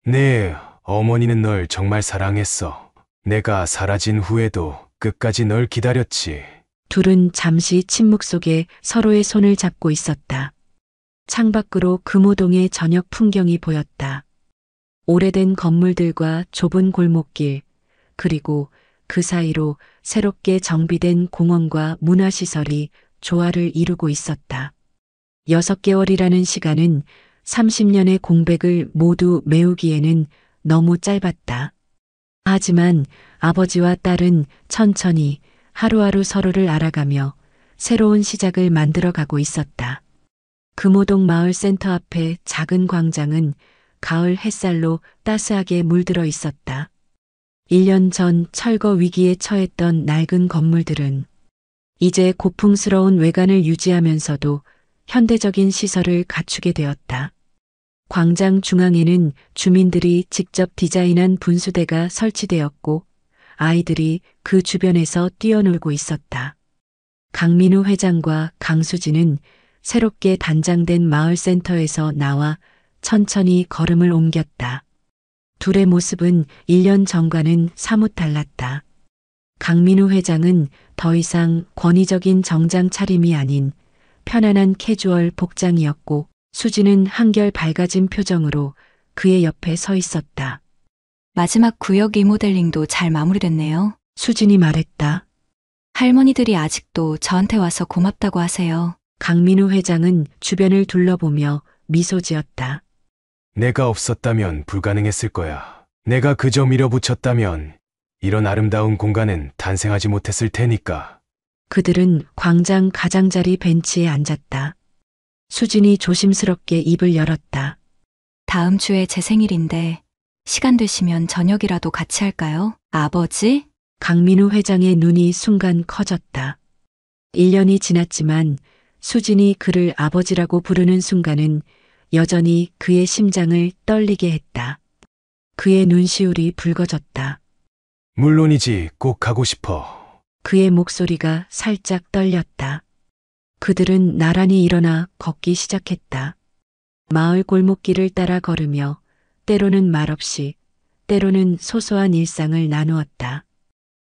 네, 어머니는 널 정말 사랑했어. 내가 사라진 후에도 끝까지 널 기다렸지. 둘은 잠시 침묵 속에 서로의 손을 잡고 있었다. 창밖으로 금호동의 저녁 풍경이 보였다. 오래된 건물들과 좁은 골목길, 그리고 그 사이로 새롭게 정비된 공원과 문화시설이 조화를 이루고 있었다. 6개월이라는 시간은 30년의 공백을 모두 메우기에는 너무 짧았다. 하지만 아버지와 딸은 천천히 하루하루 서로를 알아가며 새로운 시작을 만들어가고 있었다. 금호동 마을센터 앞에 작은 광장은 가을 햇살로 따스하게 물들어 있었다. 1년 전 철거 위기에 처했던 낡은 건물들은 이제 고풍스러운 외관을 유지하면서도 현대적인 시설을 갖추게 되었다. 광장 중앙에는 주민들이 직접 디자인한 분수대가 설치되었고 아이들이 그 주변에서 뛰어놀고 있었다. 강민우 회장과 강수진은 새롭게 단장된 마을센터에서 나와 천천히 걸음을 옮겼다. 둘의 모습은 1년 전과는 사뭇 달랐다. 강민우 회장은 더 이상 권위적인 정장 차림이 아닌 편안한 캐주얼 복장이었고 수진은 한결 밝아진 표정으로 그의 옆에 서 있었다. 마지막 구역 리모델링도 잘 마무리됐네요. 수진이 말했다. 할머니들이 아직도 저한테 와서 고맙다고 하세요. 강민우 회장은 주변을 둘러보며 미소 지었다. 내가 없었다면 불가능했을 거야. 내가 그저 밀어붙였다면 이런 아름다운 공간은 탄생하지 못했을 테니까. 그들은 광장 가장자리 벤치에 앉았다. 수진이 조심스럽게 입을 열었다. 다음 주에 제 생일인데 시간 되시면 저녁이라도 같이 할까요? 아버지? 강민우 회장의 눈이 순간 커졌다. 1년이 지났지만 수진이 그를 아버지라고 부르는 순간은 여전히 그의 심장을 떨리게 했다. 그의 눈시울이 붉어졌다. 물론이지, 꼭 가고 싶어. 그의 목소리가 살짝 떨렸다. 그들은 나란히 일어나 걷기 시작했다. 마을 골목길을 따라 걸으며 때로는 말없이, 때로는 소소한 일상을 나누었다.